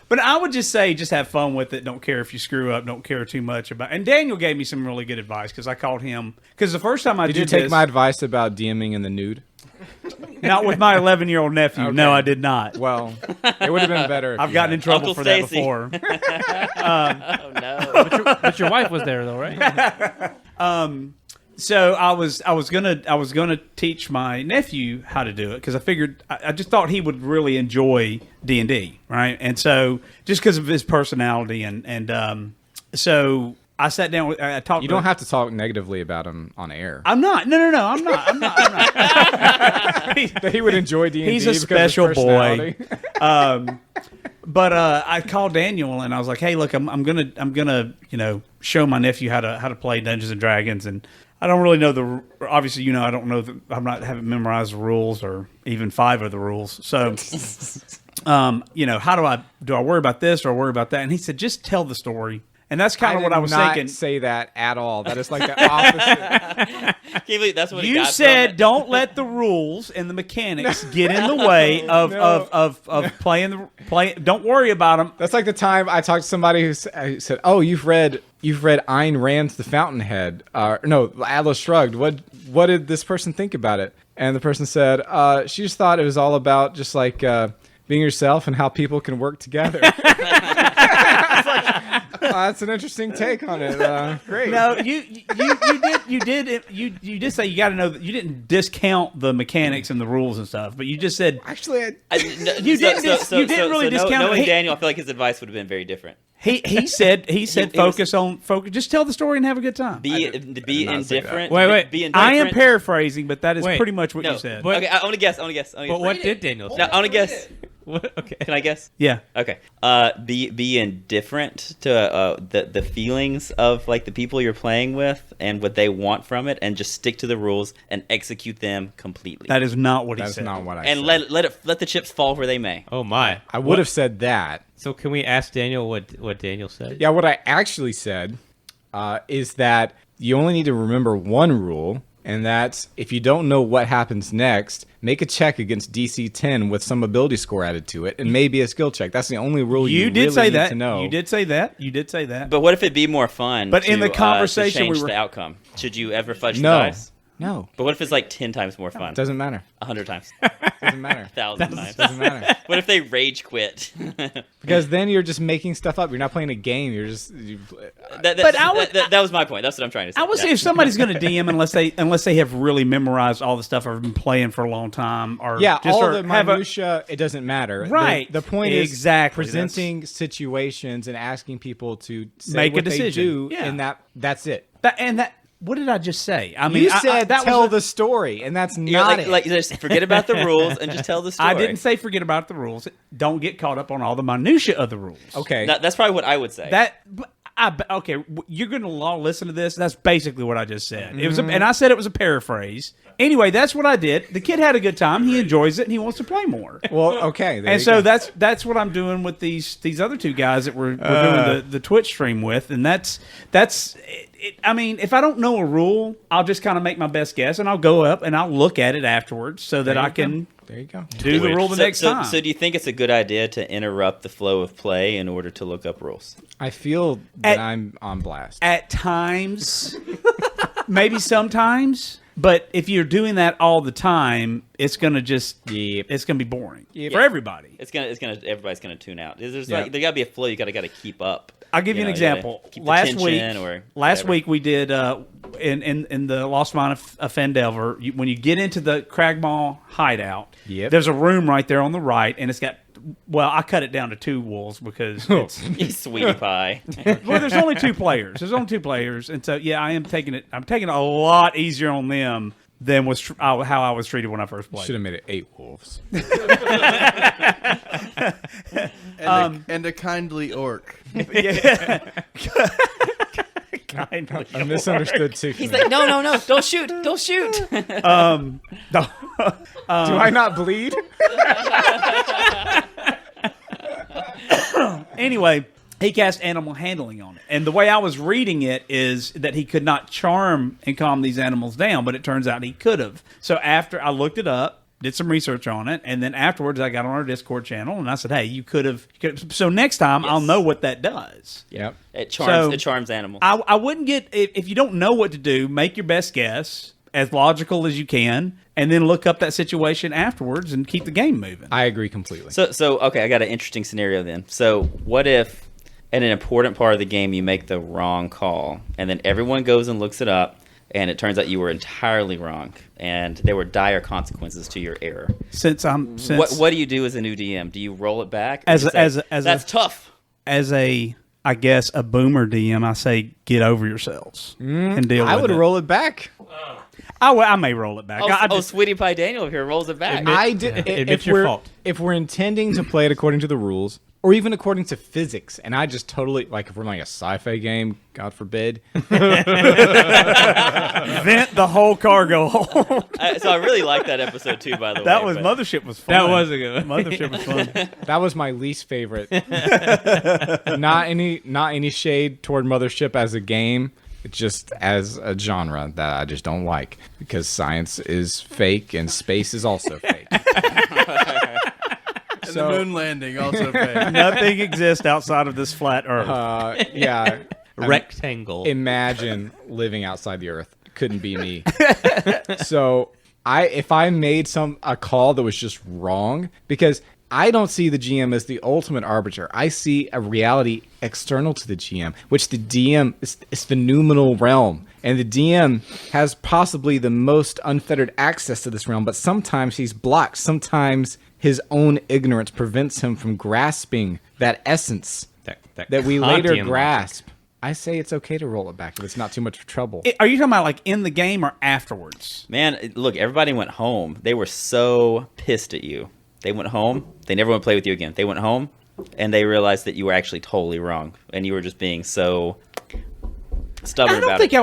but I would just say, just have fun with it. Don't care if you screw up. Don't care too much about. And Daniel gave me some really good advice because I called him because the first time I Did did you take this, my advice about DMing in the nude? not with my 11-year-old nephew. Okay. No, I did not. Well, it would have been better. if I've you gotten in had. trouble Uncle for Stacy. that before. Oh no. But your wife was there though, right? So I was gonna teach my nephew how to do it because I figured I just thought he would really enjoy D&D, right? And so just because of his personality and so I sat down. I talked. You don't have to talk negatively about him on air. I'm not. No. I'm not. He would enjoy D&D. He's a because of his special boy. personality. But I called Daniel and I was like, "Hey, look, I'm gonna show my nephew how to play Dungeons and Dragons, and I don't really know obviously I don't know haven't memorized the rules or even 5 of the rules. So, how do I worry about this or worry about that?" And he said, "Just tell the story." And that's kind of what I was not thinking. say that at all. That is like the opposite. Can't believe that's what he You got said from it. don't let the rules and the mechanics get in the way of playing. Don't worry about them. That's like the time I talked to somebody who said, "Oh, you've read Ayn Rand's The Fountainhead." No, Atlas Shrugged. What did this person think about it? And the person said, "She just thought it was all about just like being yourself and how people can work together." It's like, that's an interesting take on it. Great. No, you did say you got to know that you didn't discount the mechanics and the rules and stuff, but you just said Actually, You didn't really discount it. Knowing He- Daniel, I feel like his advice would have been very different. he said It focus. Just tell the story and have a good time. Be not say that. indifferent. Wait. Be indifferent. I am paraphrasing, but that is Wait. pretty much what No. you said. What? Okay, I want to guess. But what did Daniel say? No, I want to guess. What? Okay. Can I guess? Yeah. Okay. Be indifferent to the feelings of like the people you're playing with and what they want from it, and just stick to the rules and execute them completely. That is not what he that's said. not what I and said. let the chips fall where they may. Oh my. I would have said that. So can we ask Daniel what Daniel said? Yeah, what I actually said is that you only need to remember one rule, and that's if you don't know what happens next, make a check against DC 10 with some ability score added to it, and maybe a skill check. That's the only rule you You did really say need that. to know. You did say that. You did say that. But what if it'd be more fun? But in to, the conversation to change we were- the outcome. Should you ever fudge No. the dice? No, But what if it's like 10 times more fun? doesn't matter. 100 times, Doesn't matter. 1,000 times. Doesn't matter. What if they rage quit? Because then you're just making stuff up. You're not playing a game. You're just that was my point. That's what I'm trying to say. I would say if somebody's going to DM unless they have really memorized all the stuff or been playing for a long time, or yeah, just all or the have a- minutia. It doesn't matter. Right. The point Exactly. is presenting situations and asking people to say Make a what they decision. do, Yeah. and that's it. that. What did I just say? I mean, You I- said that tell was the story, and that's You're not it. like just forget about the rules and just tell the story. I didn't say forget about the rules. Don't get caught up on all the minutia of the rules. Okay. That's probably what I would say. But Okay, you're going to listen to this. That's basically what I just said. It was, and I said it was a paraphrase. Anyway, that's what I did. The kid had a good time. He enjoys it, and he wants to play more. Well, okay. And so that's what I'm doing with these other two guys that we're doing the Twitch stream with, and that's. I mean, if I don't know a rule, I'll just kind of make my best guess, and I'll go up and I'll look at it afterwards so that I can. There you go. Do the rule the next time. So do you think it's a good idea to interrupt the flow of play in order to look up rules? I feel that I'm on blast. At times, maybe sometimes, but if you're doing that all the time, it's gonna it's gonna be boring for everybody. Everybody's gonna tune out. There gotta be a flow. You gotta keep up. I'll give you an example. Last week we did in the Lost Mine of Fendelver. When you get into the Cragmaw hideout, there's a room right there on the right, and it's got. Well, I cut it down to 2 wolves because it's sweetie pie. Well, there's only 2 players. And so I'm taking it a lot easier on them than was how I was treated when I first played. Should have made it 8 wolves. And a kindly orc. Kindly. I misunderstood too. He's like, no, don't shoot. Do I not bleed? Anyway, he cast animal handling on it. And the way I was reading it is that he could not charm and calm these animals down, but it turns out he could have. So after I looked it up, did some research on it, and then afterwards I got on our Discord channel and I said, hey, you could have. So next time I'll know what that does. Yep. It charms animals. I wouldn't get, if you don't know what to do, make your best guess, as logical as you can, and then look up that situation afterwards and keep the game moving. I agree completely. So okay, I got an interesting scenario then. So what if in an important part of the game you make the wrong call, and then everyone goes and looks it up, and it turns out you were entirely wrong, and there were dire consequences to your error. What do you do as a new DM? Do you roll it back? That's tough. As a boomer DM, I say get over yourselves and deal with it. I would roll it back. I may roll it back. Sweetie Pie Daniel here rolls it back. It's your fault. If we're intending to play it according to the rules, or even according to physics, and I just totally, like if we're playing a sci-fi game, God forbid. Vent the whole cargo hold. So I really liked that episode too, by the way. Mothership was fun. That was a good one. Mothership was fun. That was my least favorite. Not any shade toward Mothership as a game. It's just as a genre that I just don't like, because science is fake and space is also fake. And the moon landing also fake. Nothing exists outside of this flat Earth. Yeah. Rectangle. Imagine living outside the Earth. Couldn't be me. So if I made a call that was just wrong, because I don't see the GM as the ultimate arbiter. I see a reality external to the GM, which the DM is the noumenal realm. And the DM has possibly the most unfettered access to this realm, but sometimes he's blocked. Sometimes his own ignorance prevents him from grasping that essence that we later grasp. I say it's okay to roll it back if it's not too much trouble. Are you talking about like in the game or afterwards? Man, look, everybody went home. They were so pissed at you. They went home. They never want to play with you again. They went home, and they realized that you were actually totally wrong, and you were just being so stubborn about it. I don't think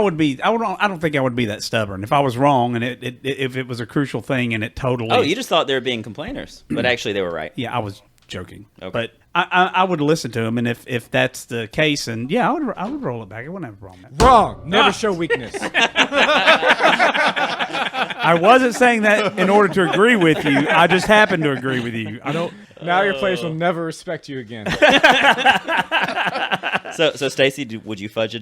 I would be that stubborn if I was wrong, and if it was a crucial thing, and it totally. Oh, you just thought they were being complainers, but actually they were right. Yeah, I was joking. Okay. But I would listen to him, and if that's the case, and yeah, I would roll it back. I wouldn't have a problem with that. Wrong. Never show weakness. I wasn't saying that in order to agree with you. I just happened to agree with you. I don't. Now your players will never respect you again. So Stacy, would you fudge a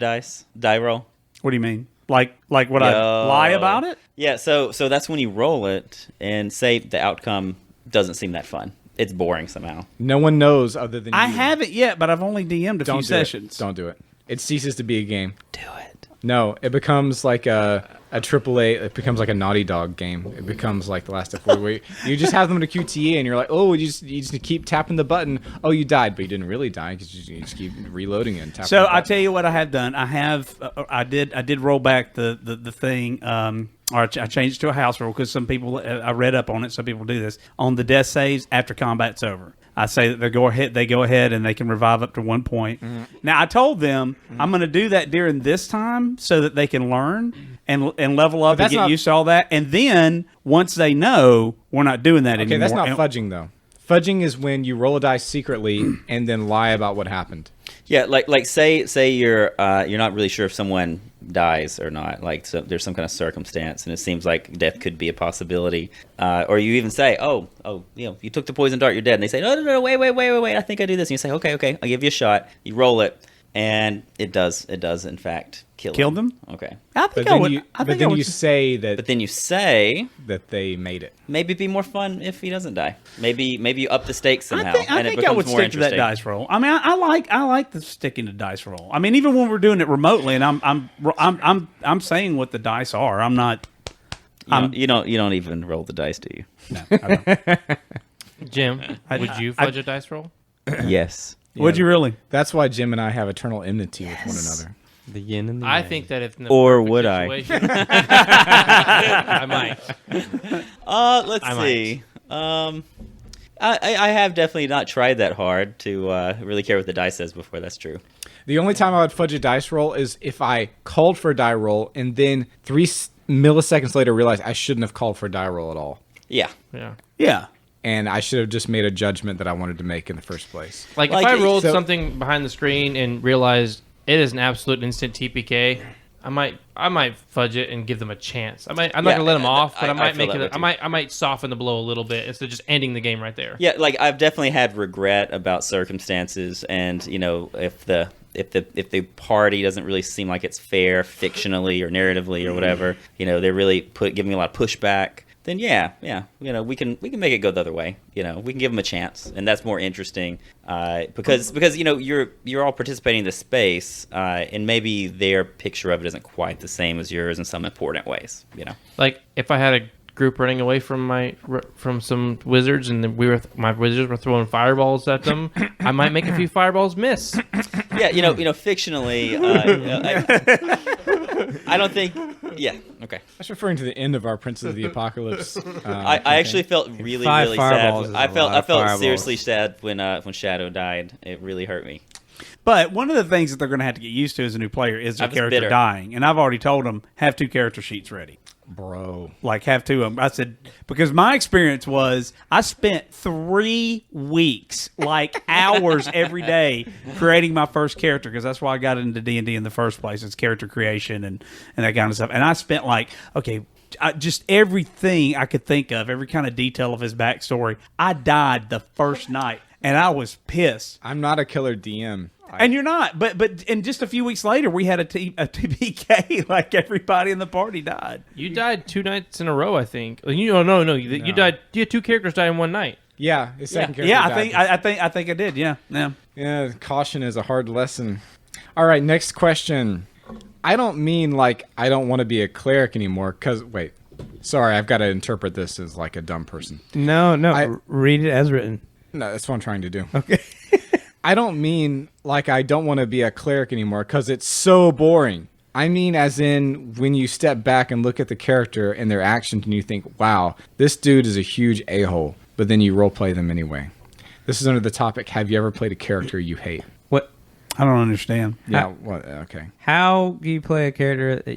die roll? What do you mean? Like would I lie about it? Yeah. So that's when you roll it and say the outcome doesn't seem that fun. It's boring somehow. No one knows other than you. I haven't yet, but I've only DM'd a few sessions. Don't do it. It ceases to be a game. Do it. No, it becomes like a AAA. It becomes like a Naughty Dog game. It becomes like The Last of Us, where you just have them to QTE, and you're like, oh, you just keep tapping the button. Oh, you died, but you didn't really die because you just keep reloading it and tapping. So I tell you what I have done. I did roll back the thing. or I changed it to a house rule because some people, I read up on it, some people do this. On the death saves after combat's over, I say that they go ahead and they can revive up to 1 point. Now, I told them I'm going to do that during this time so that they can learn and level up and get used to all that. And then once they know, we're not doing that anymore. Okay, that's not fudging, though. Fudging is when you roll a dice secretly and then lie about what happened. Yeah, like say you're not really sure if someone dies or not. Like, so there's some kind of circumstance, and it seems like death could be a possibility. Or you even say, oh, you took the poison dart, you're dead. And they say, no, wait, I think I do this. And you say, okay, I'll give you a shot. You roll it, and it does in fact kill them. Okay. I think I would. But then you say But then you say that they made it. maybe it'd be more fun if he doesn't die. Maybe you up the stakes somehow, I and it think becomes I would more stick to that interesting. dice roll. I mean, I like the sticking to dice roll. I mean, even when we're doing it remotely, and I'm saying what the dice are. I'm not. You don't even roll the dice, do you? No, I don't. Jim, would you fudge a dice roll? Yes. Would you really? That's why Jim and I have eternal enmity with one another. The yin and the I yang. think that if in the Or perfect would I? situation- I might. Let's I see. I have definitely not tried that hard to really care what the dice says before. That's true. The only time I would fudge a dice roll is if I called for a die roll and then 3 milliseconds later realized I shouldn't have called for a die roll at all. Yeah. Yeah. Yeah. And I should have just made a judgment that I wanted to make in the first place. Like, Like, if I rolled so- something behind the screen and realized it is an absolute instant TPK, I might fudge it and give them a chance. I'm not gonna let them off, but I might feel make that way it. too. I might soften the blow a little bit instead of just ending the game right there. Yeah, like I've definitely had regret about circumstances, and if the party doesn't really seem like it's fair fictionally or narratively or whatever, they're really giving me a lot of pushback. Then yeah, we can make it go the other way. We can give them a chance, and that's more interesting because you're all participating in the space, and maybe their picture of it isn't quite the same as yours in some important ways. Like, if I had a group running away from some wizards and my wizards were throwing fireballs at them, I might make a few fireballs miss. Yeah, fictionally, I don't think. Yeah, okay. That's referring to the end of our Princes of the Apocalypse. I actually felt really, Five really fireballs sad. is I a felt lot of fireballs. seriously sad when Shadow died. It really hurt me. But one of the things that they're going to have to get used to as a new player is I their was character bitter. dying. And I've already told them, have 2 character sheets ready. Bro. Like, have 2 of them. I said, because my experience was I spent 3 weeks, like hours every day, creating my first character, because that's why I got into D&D in the first place. It's character creation and that kind of stuff. And I spent just everything I could think of, every kind of detail of his backstory. I died the first night, and I was pissed. I'm not a killer DM. And you're not, but and just a few weeks later, we had a TPK. Like, everybody in the party died. You died 2 nights in a row, I think. No. You died. You had 2 characters die in one night. Yeah, his second character Yeah, died. I think I did. Yeah. Yeah, caution is a hard lesson. All right, next question. I don't mean like I don't want to be a cleric anymore, because, wait. Sorry, I've got to interpret this as like a dumb person. No, I- read it as written. No, that's what I'm trying to do. Okay. I don't mean like I don't want to be a cleric anymore because it's so boring. I mean as in when you step back and look at the character and their actions and you think, wow, this dude is a huge a-hole, but then you roleplay them anyway. This is under the topic, have you ever played a character you hate? What? I don't understand. Yeah, what? Okay. How do you play a character that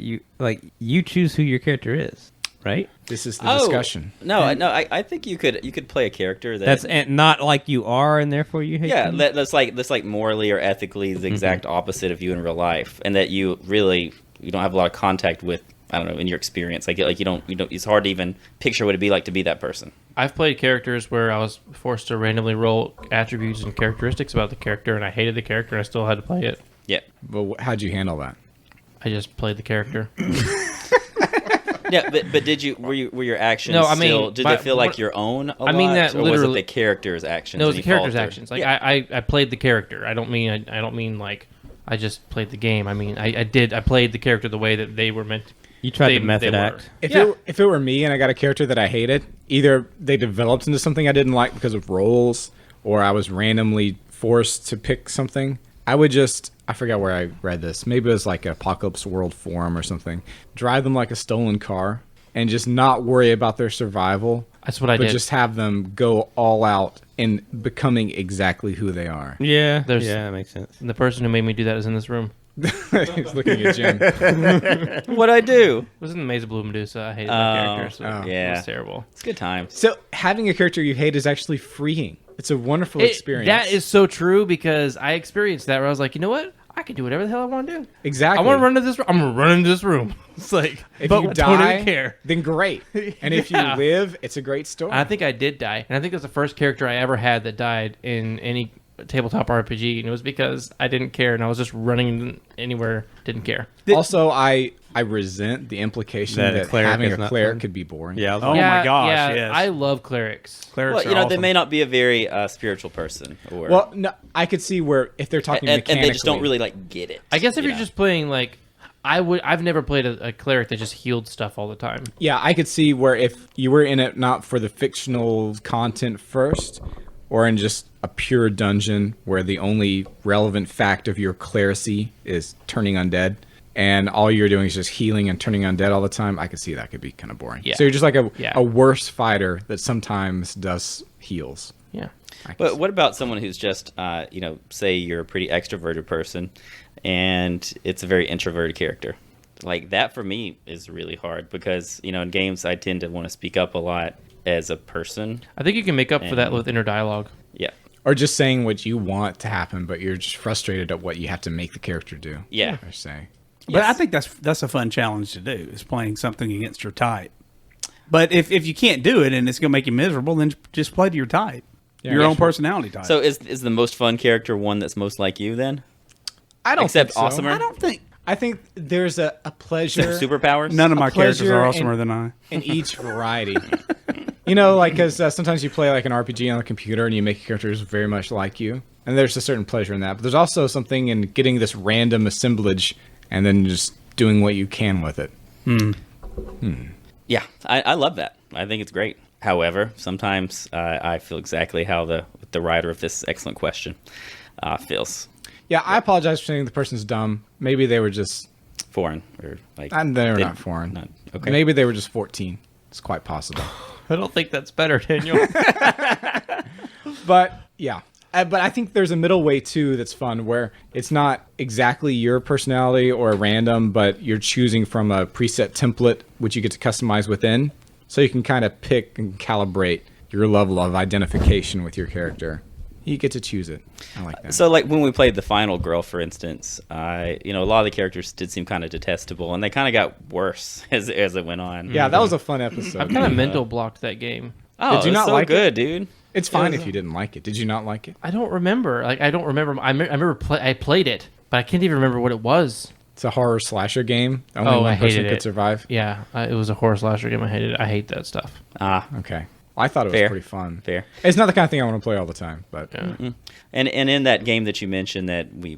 you choose who your character is, right? This is the discussion. No, I think you could play a character That's not like you are, and therefore you hate. yeah, them? that's like morally or ethically the exact opposite of you in real life, and that you don't have a lot of contact with. I don't know, in your experience, like you don't. It's hard to even picture what it'd be like to be that person. I've played characters where I was forced to randomly roll attributes and characteristics about the character, and I hated the character, and I still had to play it. Yeah, But how'd you handle that? I just played the character. yeah, but were your actions? No, I mean, still, did they feel like your own? I mean that or was it literally- the character's actions? No, it was and the you character's faltered? actions. Like Yeah. I played the character. I don't mean like I just played the game. I mean I played the character the way that they were meant to. You tried They- to method they were. act. If it were me and I got a character that I hated, either they developed into something I didn't like because of roles, or I was randomly forced to pick something, I would just, I forgot where I read this. Maybe it was like an Apocalypse World forum or something. Drive them like a stolen car and just not worry about their survival. That's what I but did. just have them go all out in becoming exactly who they are. Yeah, There's- yeah, that makes sense. And the person who made me do that is in this room. He's looking at Jim. What'd I do? It was in the Maze of Blue Medusa. I hated that character. So oh. It Yeah. was terrible. It's good times. So having a character you hate is actually freeing. It's a wonderful experience. That is so true because I experienced that where I was like, you know what? I can do whatever the hell I want to do. exactly. I want to run into this room. I'm going to run into this room. It's like, If but you I die, don't even care. then great. And if Yeah. you live, it's a great story. I think I did die. And I think that's the first character I ever had that died in any tabletop RPG. And it was because I didn't care and I was just running anywhere, didn't care. Also, I resent the implication That a that cleric having is a not cleric fun. could be boring. Yeah, I was Oh like, my gosh, Yeah, yes. I love clerics. Clerics Well, you are know, they awesome. may not be a very spiritual person, or Well, no, I could see where if they're talking and mechanically, they just don't really like get it. I guess if you you're know? just playing like I've never played a cleric that just healed stuff all the time. Yeah, I could see where if you were in it not for the fictional content first, or in just a pure dungeon where the only relevant fact of your clerisy is turning undead, and all you're doing is just healing and turning undead all the time, I could see that could be kind of boring. Yeah. So you're just like Yeah. a worse fighter that sometimes does heals. Yeah. I can But see- what about someone who's just, say you're a pretty extroverted person, and it's a very introverted character? Like that for me is really hard because in games I tend to want to speak up a lot as a person. I think you can make up for that And- with inner dialogue. Yeah, Or just saying what you want to happen, but you're just frustrated at what you have to make the character do. yeah. I say. But I think that's a fun challenge to do, is playing something against your type. But if you can't do it and it's going to make you miserable, then just play to your type, your Yeah, own sure. personality type. So is the most fun character one that's most like you then? I don't Except think so. awesomer? I don't think I think there's a pleasure. Superpowers? none of A my characters pleasure are awesomer in- than I. in each variety. Because sometimes you play like an RPG on the computer and you make characters very much like you, and there's a certain pleasure in that. But there's also something in getting this random assemblage and then just doing what you can with it. Yeah, I love that. I think it's great. However, sometimes I feel exactly how the writer of this excellent question feels. Yeah, I apologize for saying the person's dumb. Maybe they were just, Foreign or like and they're they- not foreign. not- okay. Maybe they were just 14. It's quite possible. I don't think that's better, Daniel. But yeah, but I think there's a middle way too that's fun, where it's not exactly your personality or random, but you're choosing from a preset template which you get to customize within, so you can kind of pick and calibrate your level of identification with your character. You get to choose it. I like that. So, like when we played the final girl, for instance, a lot of the characters did seem kind of detestable, and they kind of got worse as it went on. Yeah, that was a fun episode. I've kind of mental blocked that game. Oh, Did you it's not so like it? good, dude? It's fine if you didn't like it. Did you not like it? I don't remember. I don't remember. I remember I played it, but I can't even remember what it was. It's a horror slasher game. Only Oh, I one person hated could it. survive. Yeah, it was a horror slasher game. I hated it. I hate that stuff. Okay. I thought it was Fair. pretty fun. Fair. It's not the kind of thing I want to play all the time, but Yeah. And in that game that you mentioned that we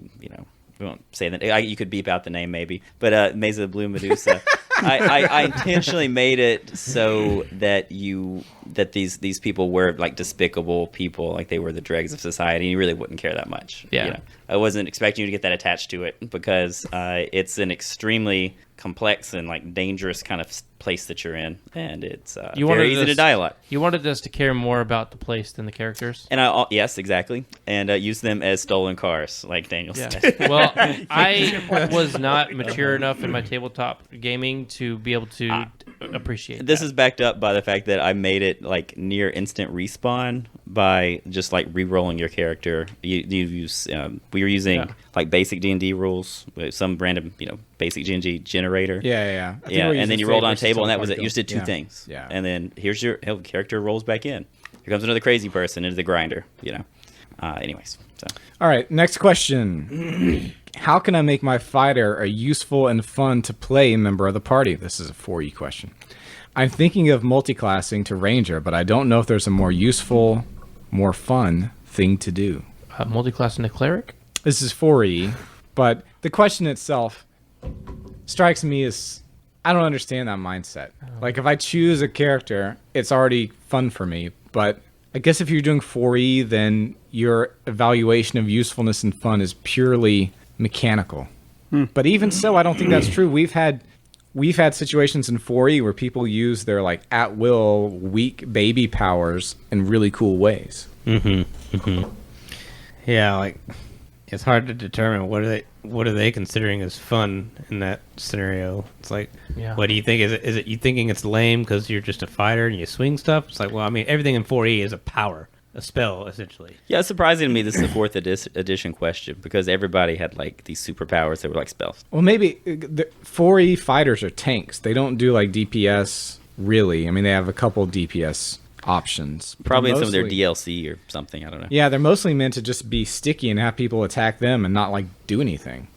won't say that. You could beep out the name maybe, but Maze of the Blue Medusa. I intentionally made it so that these people were like despicable people, like they were the dregs of society, and you really wouldn't care that much. Yeah. I wasn't expecting you to get that attached to it because it's an extremely complex and like dangerous kind of place that you're in, and it's You wanted very easy to us- die a lot. You wanted us to care more about the place than the characters. And yes, exactly, and use them as stolen cars, like Daniel Yeah. said. Well, I was not mature enough in my tabletop gaming to be able to appreciate This that. is backed up by the fact that I made it like near instant respawn by just like re-rolling your character. You use we were using Yeah. like basic D&D rules, with some random basic G&G generator. yeah. I think Yeah, we're and using then you rolled on a favorites table, and to that was it. You just did two Yeah. things. Yeah. And then here's your character rolls back in. Here comes another crazy person into the grinder. Anyways, so All right, next question. How can I make my fighter a useful and fun to play member of the party? This is a 4E question. I'm thinking of multiclassing to Ranger, but I don't know if there's a more useful, more fun thing to do. Multi-class and a cleric? This is 4E, but the question itself strikes me as I don't understand that mindset. Like if I choose a character, it's already fun for me, but I guess if you're doing 4E, then your evaluation of usefulness and fun is purely mechanical. But even so, I don't think that's true. We've had we've had situations in 4E where people use their like at will weak baby powers in really cool ways. Yeah, like it's hard to determine what are they considering as fun in that scenario. It's like, Yeah. what do you think? Is it you thinking it's lame because you're just a fighter and you swing stuff? It's like, well, I mean, everything in 4E is a power, a spell, essentially. Yeah, it's surprising to me this is the fourth edition question because everybody had like these superpowers that were like spells. Well, maybe the 4E fighters are tanks. They don't do like DPS really. I mean, they have a couple DPS options. Probably in They're some of their mostly- DLC or something. I don't know. Yeah, they're mostly meant to just be sticky and have people attack them and not like do anything.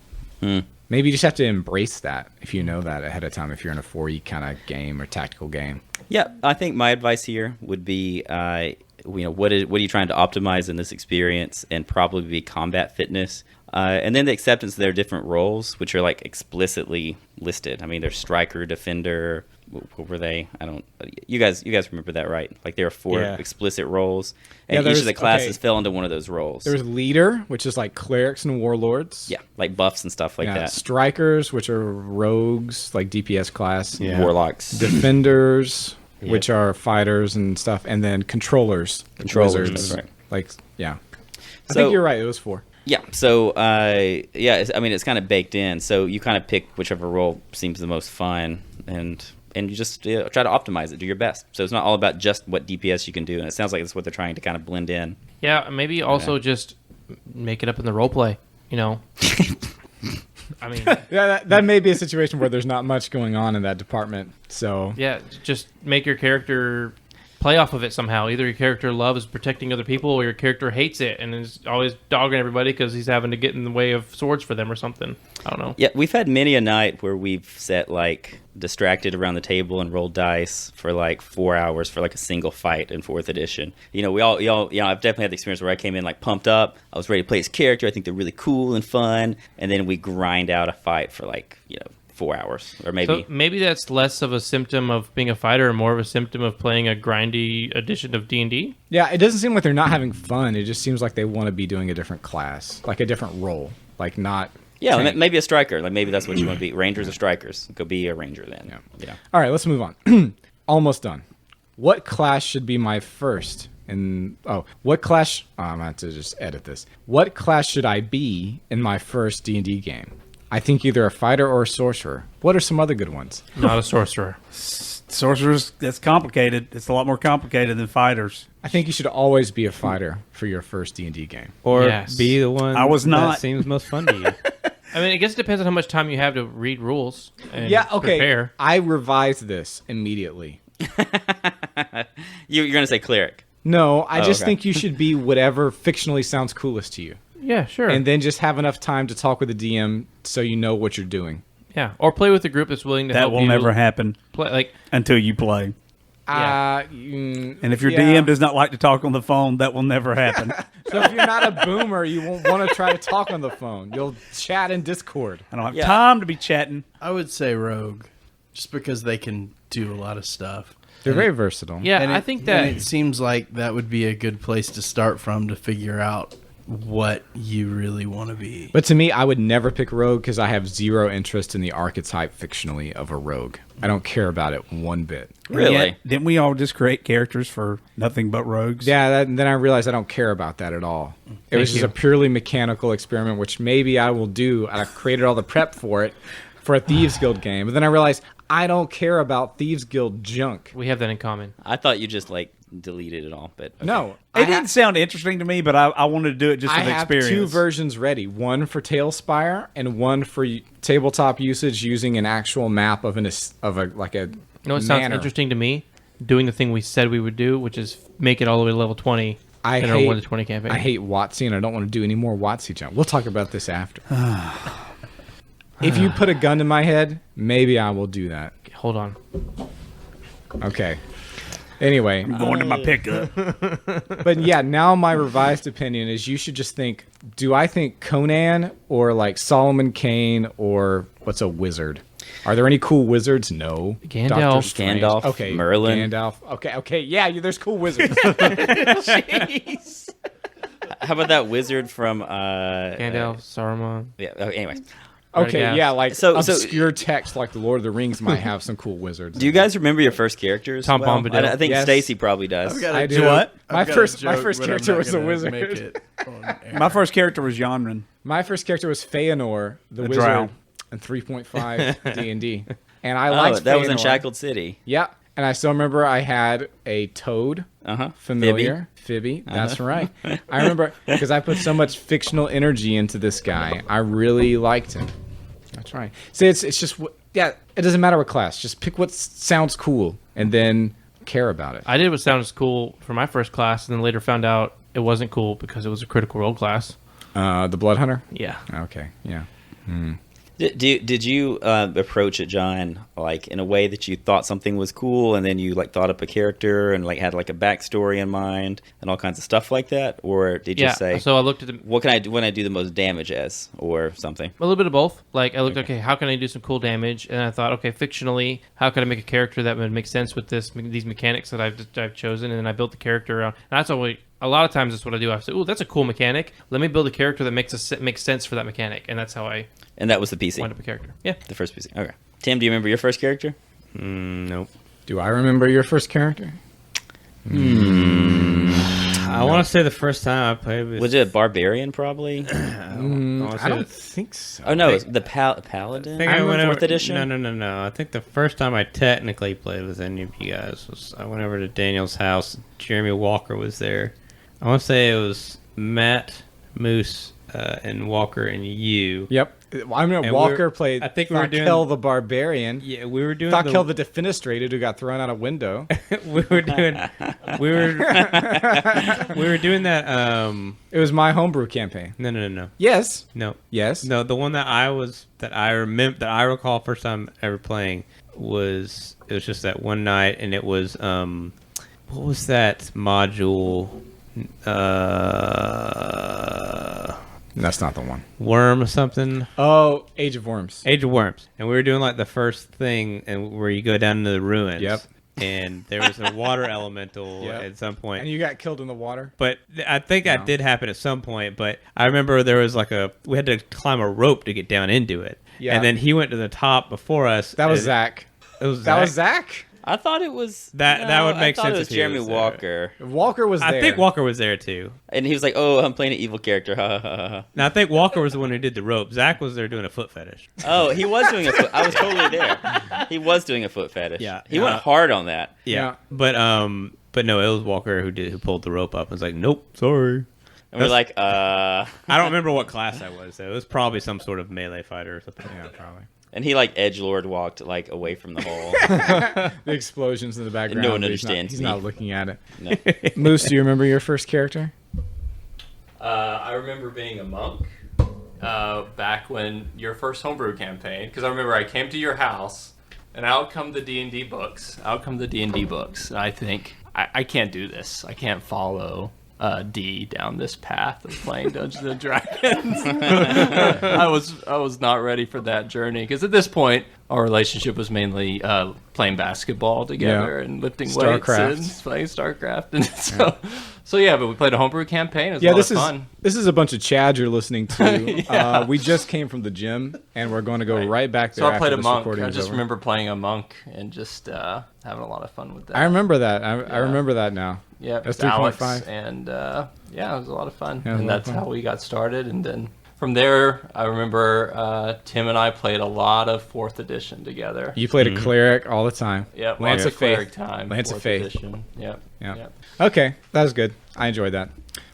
Maybe you just have to embrace that if you know that ahead of time. If you're in a 4E kind of game or tactical game. Yeah, I think my advice here would be, what are you trying to optimize in this experience, and probably be combat fitness, and then the acceptance of their different roles, which are like explicitly listed. I mean, there's striker, defender. What were they? I don't. You guys remember that, right? Like there are four Yeah. explicit roles, Yeah, and each there's- of the classes okay. fell into one of those roles. There's leader, which is like clerics and warlords. Yeah, like buffs and stuff like Yeah, that. strikers, which are rogues, like DPS class. Yeah. Warlocks. Defenders, which are fighters and stuff, and then controllers, Controllers, wizards. that's right. Like, yeah. I So- think you're right. It was 4. Yeah, so it's kind of baked in. So you kind of pick whichever role seems the most fun, and you just try to optimize it, do your best. So it's not all about just what DPS you can do, and it sounds like that's what they're trying to kind of blend in. Yeah, maybe also just make it up in the role play. You know, I mean, Yeah, that may be a situation where there's not much going on in that department. So yeah, just make your character play off of it somehow. Either your character loves protecting other people, or your character hates it and is always dogging everybody because he's having to get in the way of swords for them or something. I don't know. Yeah, we've had many a night where we've sat like distracted around the table and rolled dice for like 4 hours for like a single fight in 4th edition. You know, I've definitely had the experience where I came in like pumped up. I was ready to play his character. I think they're really cool and fun. And then we grind out a fight for like, 4 hours or maybe. So maybe that's less of a symptom of being a fighter and more of a symptom of playing a grindy edition of D&D. yeah, it doesn't seem like they're not having fun. It just seems like they want to be doing a different class, like a different role, like not. Yeah, tank. maybe a striker. Like maybe that's what you want to be. Rangers or strikers. Go be a ranger then. Yeah. All right, let's move on. Almost done. What class should be my first? What class? I'm going to just edit this. What class should I be in my first D&D game? I think either a fighter or a sorcerer. What are some other good ones? Not a sorcerer. Sorcerers, that's complicated. It's a lot more complicated than fighters. I think you should always be a fighter for your first D&D game. Or Yes. be the one I was not. that seems most fun to you. I mean, I guess it depends on how much time you have to read rules and Yeah, okay. prepare. I revised this immediately. You're gonna say cleric. No, I just okay. think you should be whatever fictionally sounds coolest to you. Yeah, sure. And then just have enough time to talk with the DM so you know what you're doing. yeah, or play with a group that's willing to That help will you never happen play. Like, until you play. Yeah. And if your yeah. DM does not like to talk on the phone, that will never happen. So if you're not a boomer, you won't want to try to talk on the phone. You'll chat in Discord. I don't have Yeah. time to be chatting. I would say rogue, just because they can do a lot of stuff. They're very versatile. yeah, And I it- think and that it seems like that would be a good place to start from to figure out what you really want to be. But to me, I would never pick rogue because I have zero interest in the archetype fictionally of a rogue. I don't care about it one bit. Really? Yeah, didn't we all just create characters for nothing but rogues? Yeah, then I realized I don't care about that at all. It was just a purely mechanical experiment, which maybe I will do. I created all the prep for it for a Thieves Guild game. But then I realized I don't care about Thieves Guild junk. we have that in common. I thought you just like deleted it all, but okay. No. It didn't sound interesting to me, but I wanted to do it just I for the have experience. 2 versions ready. One for Tailspire and one for tabletop usage using an actual map of a You know what sounds manor. interesting to me? Doing the thing we said we would do, which is make it all the way to level 20 I in our hate 1 to 20 campaign. I hate WotC, and I don't want to do any more WotC jump. We'll talk about this after. If you put a gun to my head, maybe I will do that. Hold on. Okay. Anyway, Going to my pickup. but yeah, now my revised opinion is you should just think, do I think Conan or like Solomon Kane or what's a wizard? Are there any cool wizards? No. Gandalf. Doctor Strange. Gandalf, Okay. Merlin. Gandalf. Okay. Yeah, there's cool wizards. How about that wizard from Gandalf, Saruman. Yeah. Okay, anyways, Okay, gas. yeah, like So- obscure text like the Lord of the Rings might have some cool wizards. Do you guys remember your first characters? Tom Bombadil. I think Yes. Stacy probably does. I've got a I do. joke. My I've got a first joke, but I'm character not was a gonna wizard. make it on air. My first character was Yonrin. My first character was Feanor, the A wizard, drow. in 3.5 D&D, and I liked that was in Feanor. Shackled City. Yeah, and I still remember I had a toad. Uh-huh. Familiar, Phoebe. That's right. I remember because I put so much fictional energy into this guy. I really liked him. That's right. See, it's just yeah. It doesn't matter what class. Just pick what sounds cool and then care about it. I did what sounded cool for my first class, and then later found out it wasn't cool because it was a Critical Role class. The Blood Hunter. Yeah. Okay. Yeah. Did you approach it, John, like in a way that you thought something was cool, and then you like thought up a character and like had like a backstory in mind and all kinds of stuff like that, or did you Yeah. say, So I looked at what can I do when I do the most damage as, or something? a little bit of both. Like I looked, okay, how can I do some cool damage? And I thought, okay, fictionally, how can I make a character that would make sense with these mechanics that I've chosen? And then I built the character around. And that's always a lot of times that's what I do. I say, oh, that's a cool mechanic. Let me build a character that makes sense for that mechanic, and that's how I And that was the PC, wind up a character. Yeah. the first PC. Okay. Tim, do you remember your first character? Nope. Do I remember your first character? I want to say the first time I played with. Was it a barbarian, probably? I wanna say I don't the- think so. Oh no, it was the paladin. I think I went fourth over, edition. No. I think the first time I technically played with any of you guys was I went over to Daniel's house. Jeremy Walker was there. I want to say it was Matt, Moose, and Walker and you. Yep. I mean, And Walker played. I think we were doing- Thakel the Barbarian. Yeah, we were doing Thakel the Defenestrated who got thrown out a window. we were doing we were doing that. It was my homebrew campaign. No. Yes. Yes. No, the one that I remember that I recall first time ever playing was just that one night, and it was what was that module? That's not the one. Worm or something. Oh, Age of Worms. Age of Worms, and we were doing like the first thing, and where you go down into the ruins. Yep. And there was a water elemental Yep. at some point. And you got killed in the water. But I think that did happen at some point. But I remember there was we had to climb a rope to get down into it. Yeah. And then he went to the top before us. That was and- Zach. It was That Zach? was Zach. I thought it was That would make I thought sense it was if he Jeremy was there. Walker, Walker was there. I think Walker was there too. and he was like, "Oh, I'm playing an evil character." Ha, ha, ha, ha. Now I think Walker was the one who did the rope. Zach was there doing a foot fetish. Oh, he was doing a foot. I was totally there. He was doing a foot fetish. Yeah. he went hard on that. Yeah. Yeah. But no, it was Walker who pulled the rope up and was like, "Nope, sorry." And we're like, I don't remember what class I was though. It was probably some sort of melee fighter or something. Yeah, probably. and he like edgelord walked like away from the hole. The explosions in the background. No one but understands He's me. not looking at it. No. Moose, do you remember your first character? I remember being a monk back when your first homebrew campaign, because I remember I came to your house, and out come the D&D books. And I think, I can't do this. I can't follow D down this path of playing Dungeons and Dragons. I was not ready for that journey, because at this point, our relationship was mainly playing basketball together and lifting StarCraft. weights and playing StarCraft. And so yeah, but we played a homebrew campaign. It was a Yeah, lot this of is fun. this is a bunch of Chad you're listening to. Yeah. We just came from the gym, and we're going to go right back there. So I played after a this monk. recording I is just over. remember playing a monk and just having a lot of fun with that. I remember that. I remember that now. Yeah, That's with Alex, 3.5. and yeah, it was a lot of fun. Yeah, it was And a lot of that's fun. how we got started. And then from there, I remember Tim and I played a lot of 4th edition together. You played a clerik all the time. Yep, Lance lots of cleric Faith. time. Lance of 4th Faith. Edition. Yep. Yeah. Yep. Okay, that was good. I enjoyed that.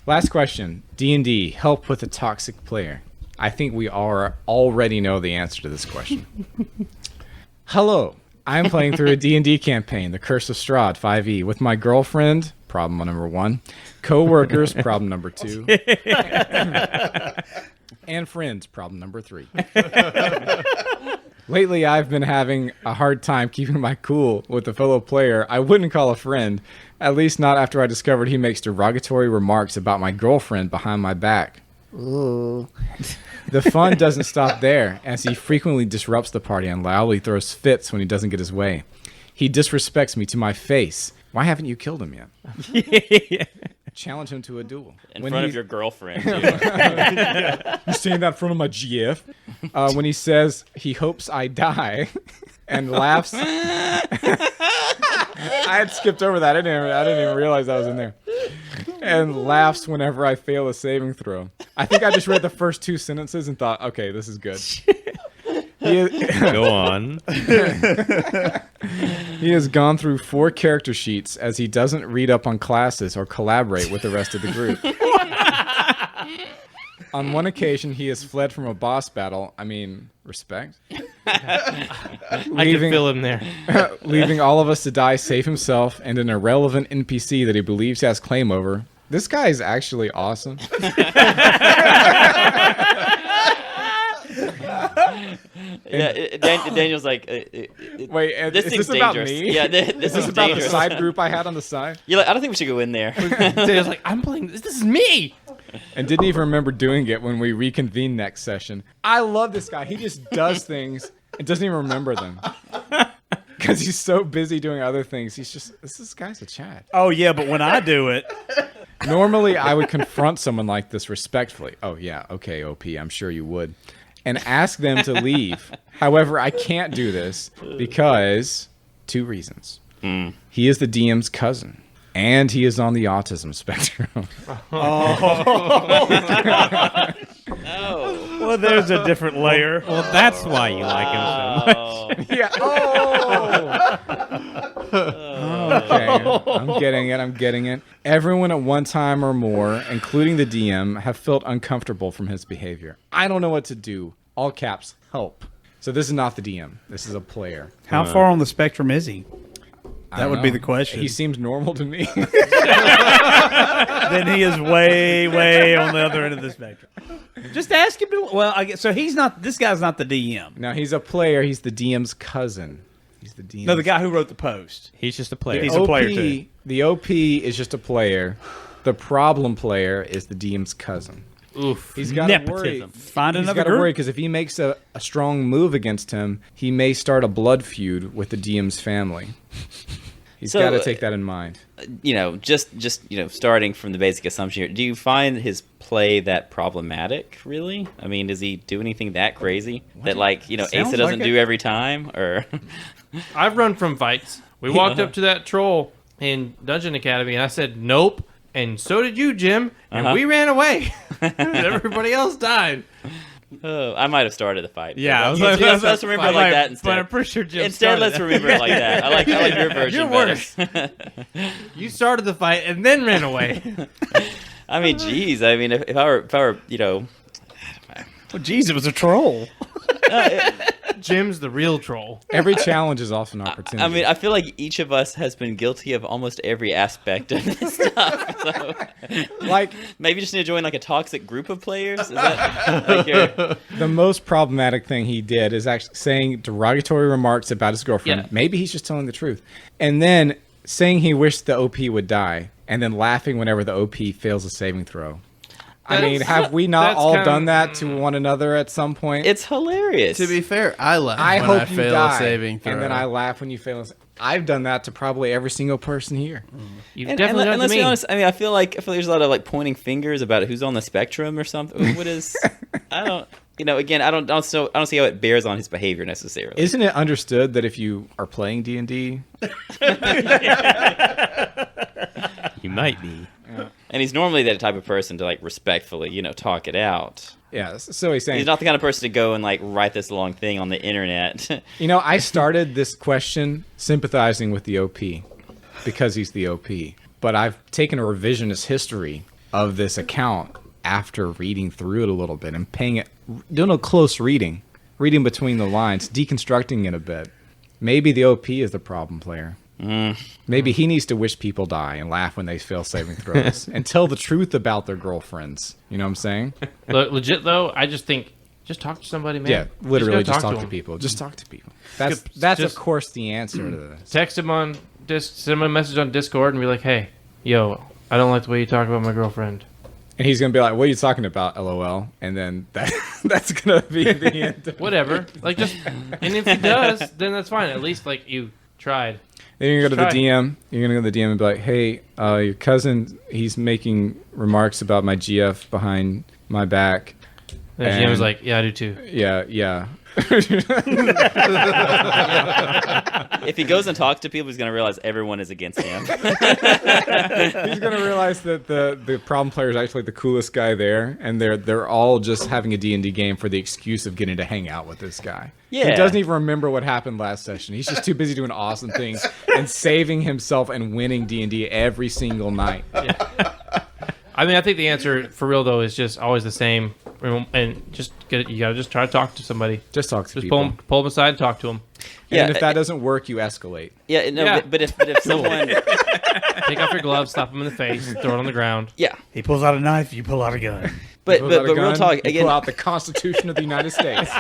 Last question. D&D, help with a toxic player. I think we already know the answer to this question. Hello. I'm playing through a D&D campaign, The Curse of Strahd 5e, with my girlfriend, problem number 1, co-workers, problem number 2, and friends, problem number 3. Lately, I've been having a hard time keeping my cool with a fellow player I wouldn't call a friend, at least not after I discovered he makes derogatory remarks about my girlfriend behind my back. Ooh. The fun doesn't stop there, as he frequently disrupts the party and loudly throws fits when he doesn't get his way. He disrespects me to my face. Why haven't you killed him yet? challenge him to a duel. In When front of he- your girlfriend, too. You saying that in front of my GF? When he says he hopes I die and laughs. I had skipped over that. I didn't even realize that was in there. And laughs whenever I fail a saving throw. I think I just read the first 2 sentences and thought, okay, this is good. Go on. He has gone through 4 character sheets as he doesn't read up on classes or collaborate with the rest of the group. On one occasion, he has fled from a boss battle. I mean, respect. I can feel him there. Leaving all of us to die, save himself, and an irrelevant NPC that he believes he has claim over. This guy is actually awesome. Daniel's like, Wait, this is seems this about dangerous. me? Yeah, this Is is this about the dangerous. side group I had on the side? You're like, I don't think we should go in there. Daniel's like, I'm playing this. This is me. And didn't even remember doing it when we reconvened next session. I love this guy. He just does things and doesn't even remember them. Because he's so busy doing other things. This guy's a Chad. Oh yeah, but when I do it, Normally, I would confront someone like this respectfully. Oh, yeah, okay, OP, I'm sure you would. And ask them to leave. However, I can't do this because 2 reasons. He is the DM's cousin. And he is on the autism spectrum. well, there's a different layer. Well, that's why you like him so much. Yeah. Oh. Okay. I'm getting it. Everyone at one time or more, including the DM, have felt uncomfortable from his behavior. I don't know what to do. All caps, help. So this is not the DM. This is a player. How far on the spectrum is he? I That don't would be know. the question. He seems normal to me. Then he is way, way on the other end of the spectrum. Just ask him to. Well, I guess so. He's not. This guy's not the DM. Now he's a player. He's the DM's cousin. He's the DM's. No, the guy who wrote the post. He's just a player. He's a player, too. The OP is just a player. The problem player is the DM's cousin. Oof. He's got to worry. Nepotism. Find He's another got to group. worry because if he makes a strong move against him, he may start a blood feud with the DM's family. He's So, got to take that in mind. Just starting from the basic assumption here, do you find his play that problematic, really? I mean, does he do anything that crazy that, Asa doesn't like it. do every time? Or I've run from fights. We walked up to that troll in Dungeon Academy, and I said, nope. And so did you, Jim. And we ran away. Everybody else died. I might have started the fight. Yeah, I was let's, like- let's remember it like that instead. But I'm pretty sure Jim Instead, started let's it. remember it like that. I like your version You're better. You started the fight and then ran away. I mean, geez. I mean, if I were, Oh, geez, it was a troll. Jim's the real troll. Every challenge is also an opportunity. I mean, I feel like each of us has been guilty of almost every aspect of this stuff. So, like maybe just need to join like a toxic group of players. Is that like the most problematic thing he did is actually saying derogatory remarks about his girlfriend. Yeah. Maybe he's just telling the truth. And then saying he wished the OP would die, and then laughing whenever the OP fails a saving throw. I mean, have we not that's all kinda- done that to one another at some point? it's hilarious. To be fair, I laugh I when hope I you fail die, a saving throw. and then I laugh when you fail. I've done that to probably every single person here. You've And definitely done it to let's be me. honest. I mean, I feel like there's a lot of like pointing fingers about who's on the spectrum or something. What is? I don't. Again, I don't see how it bears on his behavior necessarily. Isn't it understood that if you are playing D&D, You might be. And he's normally that type of person to like respectfully, talk it out. yeah, so he's saying, He's not the kind of person to go and like write this long thing on the internet. I started this question sympathizing with the OP because he's the OP. But I've taken a revisionist history of this account after reading through it a little bit and doing a close reading between the lines, deconstructing it a bit. Maybe the OP is the problem player. Maybe he needs to wish people die and laugh when they fail saving throws and tell the truth about their girlfriends. You know what I'm saying? Legit, though, I just think, just talk to somebody, man. Yeah, literally just talk to them. people. Just talk to people. That's of course the answer to this. Text him on send him a message on Discord and be like, hey, yo, I don't like the way you talk about my girlfriend. And he's gonna be like, "What are you talking about, LOL?" And then that's gonna be the end. Whatever. And if he does, then that's fine. At least, you tried. Then you're gonna go to Try. the DM. You're gonna go to the DM and be like, "Hey, your cousin, he's making remarks about my GF behind my back." The GM was And- like, "Yeah, I do too." Yeah. If he goes and talks to people, he's going to realize everyone is against him. He's gonna realize that the problem player is actually the coolest guy there, and they're all just having a D&D game for the excuse of getting to hang out with this guy. Yeah. He doesn't even remember what happened last session. He's just too busy doing awesome things and saving himself and winning D&D every single night. I mean, I think the answer for real though is just always the same, and you gotta just try to talk to somebody. Just talk to Just people. pull them aside and talk to them. Yeah, And if that doesn't work, you escalate. Yeah, no, Yeah. But if someone, Take off your gloves, slap them in the face, throw it on the ground. yeah, He pulls out a knife, you pull out a gun. but Pull out a real gun, talk you again. pull out the Constitution of the United States.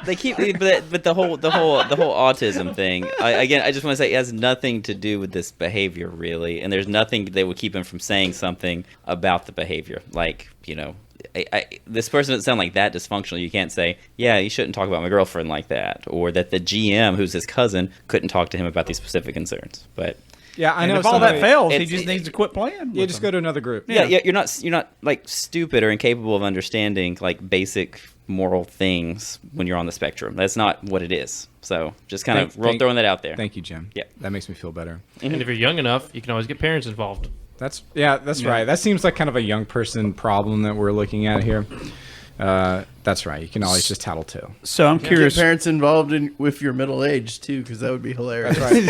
They keep, but the whole autism thing. I just want to say it has nothing to do with this behavior really, and there's nothing that would keep him from saying something about the behavior. Like, you know, this person doesn't sound like that dysfunctional. You can't say, yeah, you shouldn't talk about my girlfriend like that, or that the GM, who's his cousin, couldn't talk to him about these specific concerns. But Yeah, I And know. if all that somebody- fails, he it's- just needs to quit playing. Yeah, just go to another group. yeah, you're not like stupid or incapable of understanding like basic moral things when you're on the spectrum. That's not what it is. So just kind of throwing that out there. Thank you, Jim. Yeah. That makes me feel better. And if you're young enough, you can always get parents involved. That's right. That seems like kind of a young person problem that we're looking at here. That's right. You can always just tattletale. So I'm Get curious. parents involved in with your middle age too, because that would be hilarious. I'm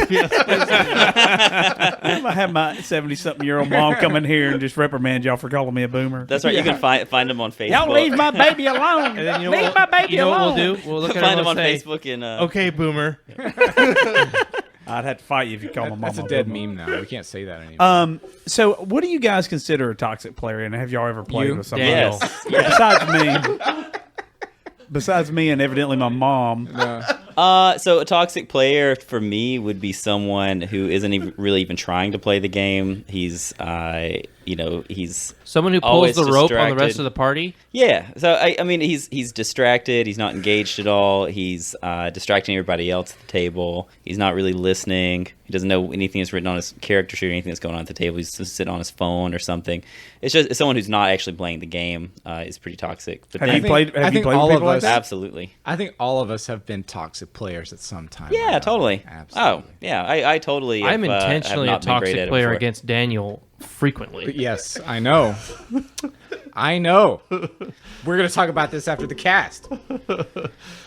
gonna have my 70-something-year-old mom come in here and just reprimand y'all for calling me a boomer. That's right. You can find them on Facebook. Y'all leave my baby alone. And then Leave my baby you know alone. what we'll do? We'll look at find them them on and say, Facebook and "Okay, boomer." I'd have to fight you if you call my mom. That's a a dead boomer. meme now. We can't say that anymore. So, what do you guys consider a toxic player, and have y'all ever played You? with somebody? Daniel. yes. Besides me, and evidently my mom. So a toxic player for me would be someone who isn't really even trying to play the game. He's he's Someone who pulls always the rope on the distracted. rest of the party. Yeah. So I mean, he's distracted. He's not engaged at all. He's distracting everybody else at the table. He's not really listening. He doesn't know anything that's written on his character sheet or anything that's going on at the table. He's just sitting on his phone or something. It's someone who's not actually playing the game is pretty toxic. But Have then- you played? I Have you think played with all of people like us- that? Absolutely. I think all of us have been toxic players at some time. Yeah, totally. Absolutely. Oh, yeah. I totally. I'm have, intentionally have a not been great toxic at it player before. against Daniel frequently. Yes, I know. I know. We're gonna talk about this after the cast.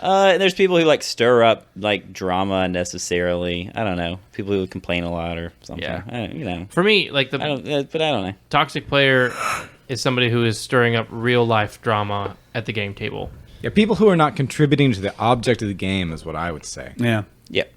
And there's people who like stir up like drama unnecessarily. I don't know. People who complain a lot or something. Yeah. For me, like But I don't know. toxic player is somebody who is stirring up real life drama at the game table. Yeah, people who are not contributing to the object of the game is what I would say. Yeah. Yep.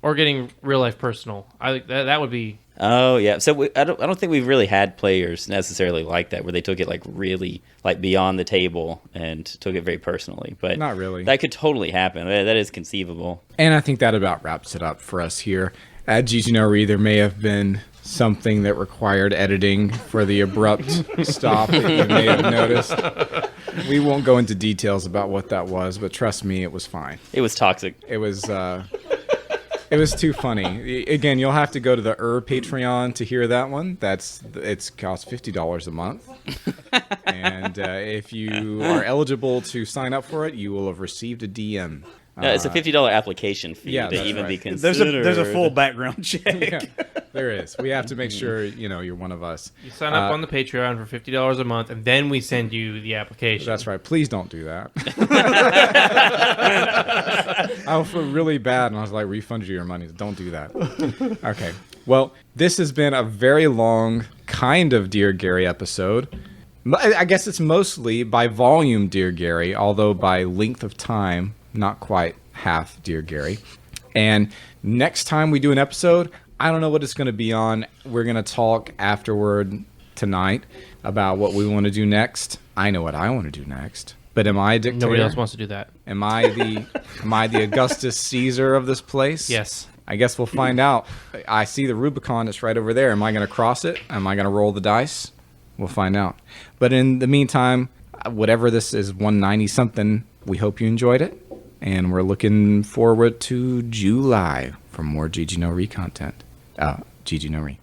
Or getting real life personal. I think that would be. Oh yeah. So I don't think we've really had players necessarily like that where they took it like really like beyond the table and took it very personally. But Not really. That could totally happen. That is conceivable. And I think that about wraps it up for us here. At GG there may have been something that required editing for the abrupt stop that you may have noticed. We won't go into details about what that was, but trust me, it was fine. It was toxic. It was too funny. Again, you'll have to go to the Patreon to hear that one. It's cost $50 a month, and if you are eligible to sign up for it, you will have received a DM. No, it's a $50 application fee yeah, to that's even be right. considered. There's a full background check. Yeah, there is. We have to make sure you're one of us. You sign up on the Patreon for $50 a month, and then we send you the application. That's right. Please don't do that. I will feel really bad, and I was like, refund you your money. Don't do that. Okay. Well, this has been a very long kind of Dear Gary episode. I guess it's mostly by volume Dear Gary, although by length of time, not quite half Dear Gary. And next time we do an episode, I don't know what it's going to be on. We're going to talk afterward tonight about what we want to do next. I know what I want to do next. But am I a dictator? Nobody else wants to do that. Am I the Augustus Caesar of this place? Yes. I guess we'll find out. I see the Rubicon. It's right over there. Am I going to cross it? Am I going to roll the dice? We'll find out. But in the meantime, whatever this is, 190 something, we hope you enjoyed it. And we're looking forward to July for more GG No Re content. GG No Re.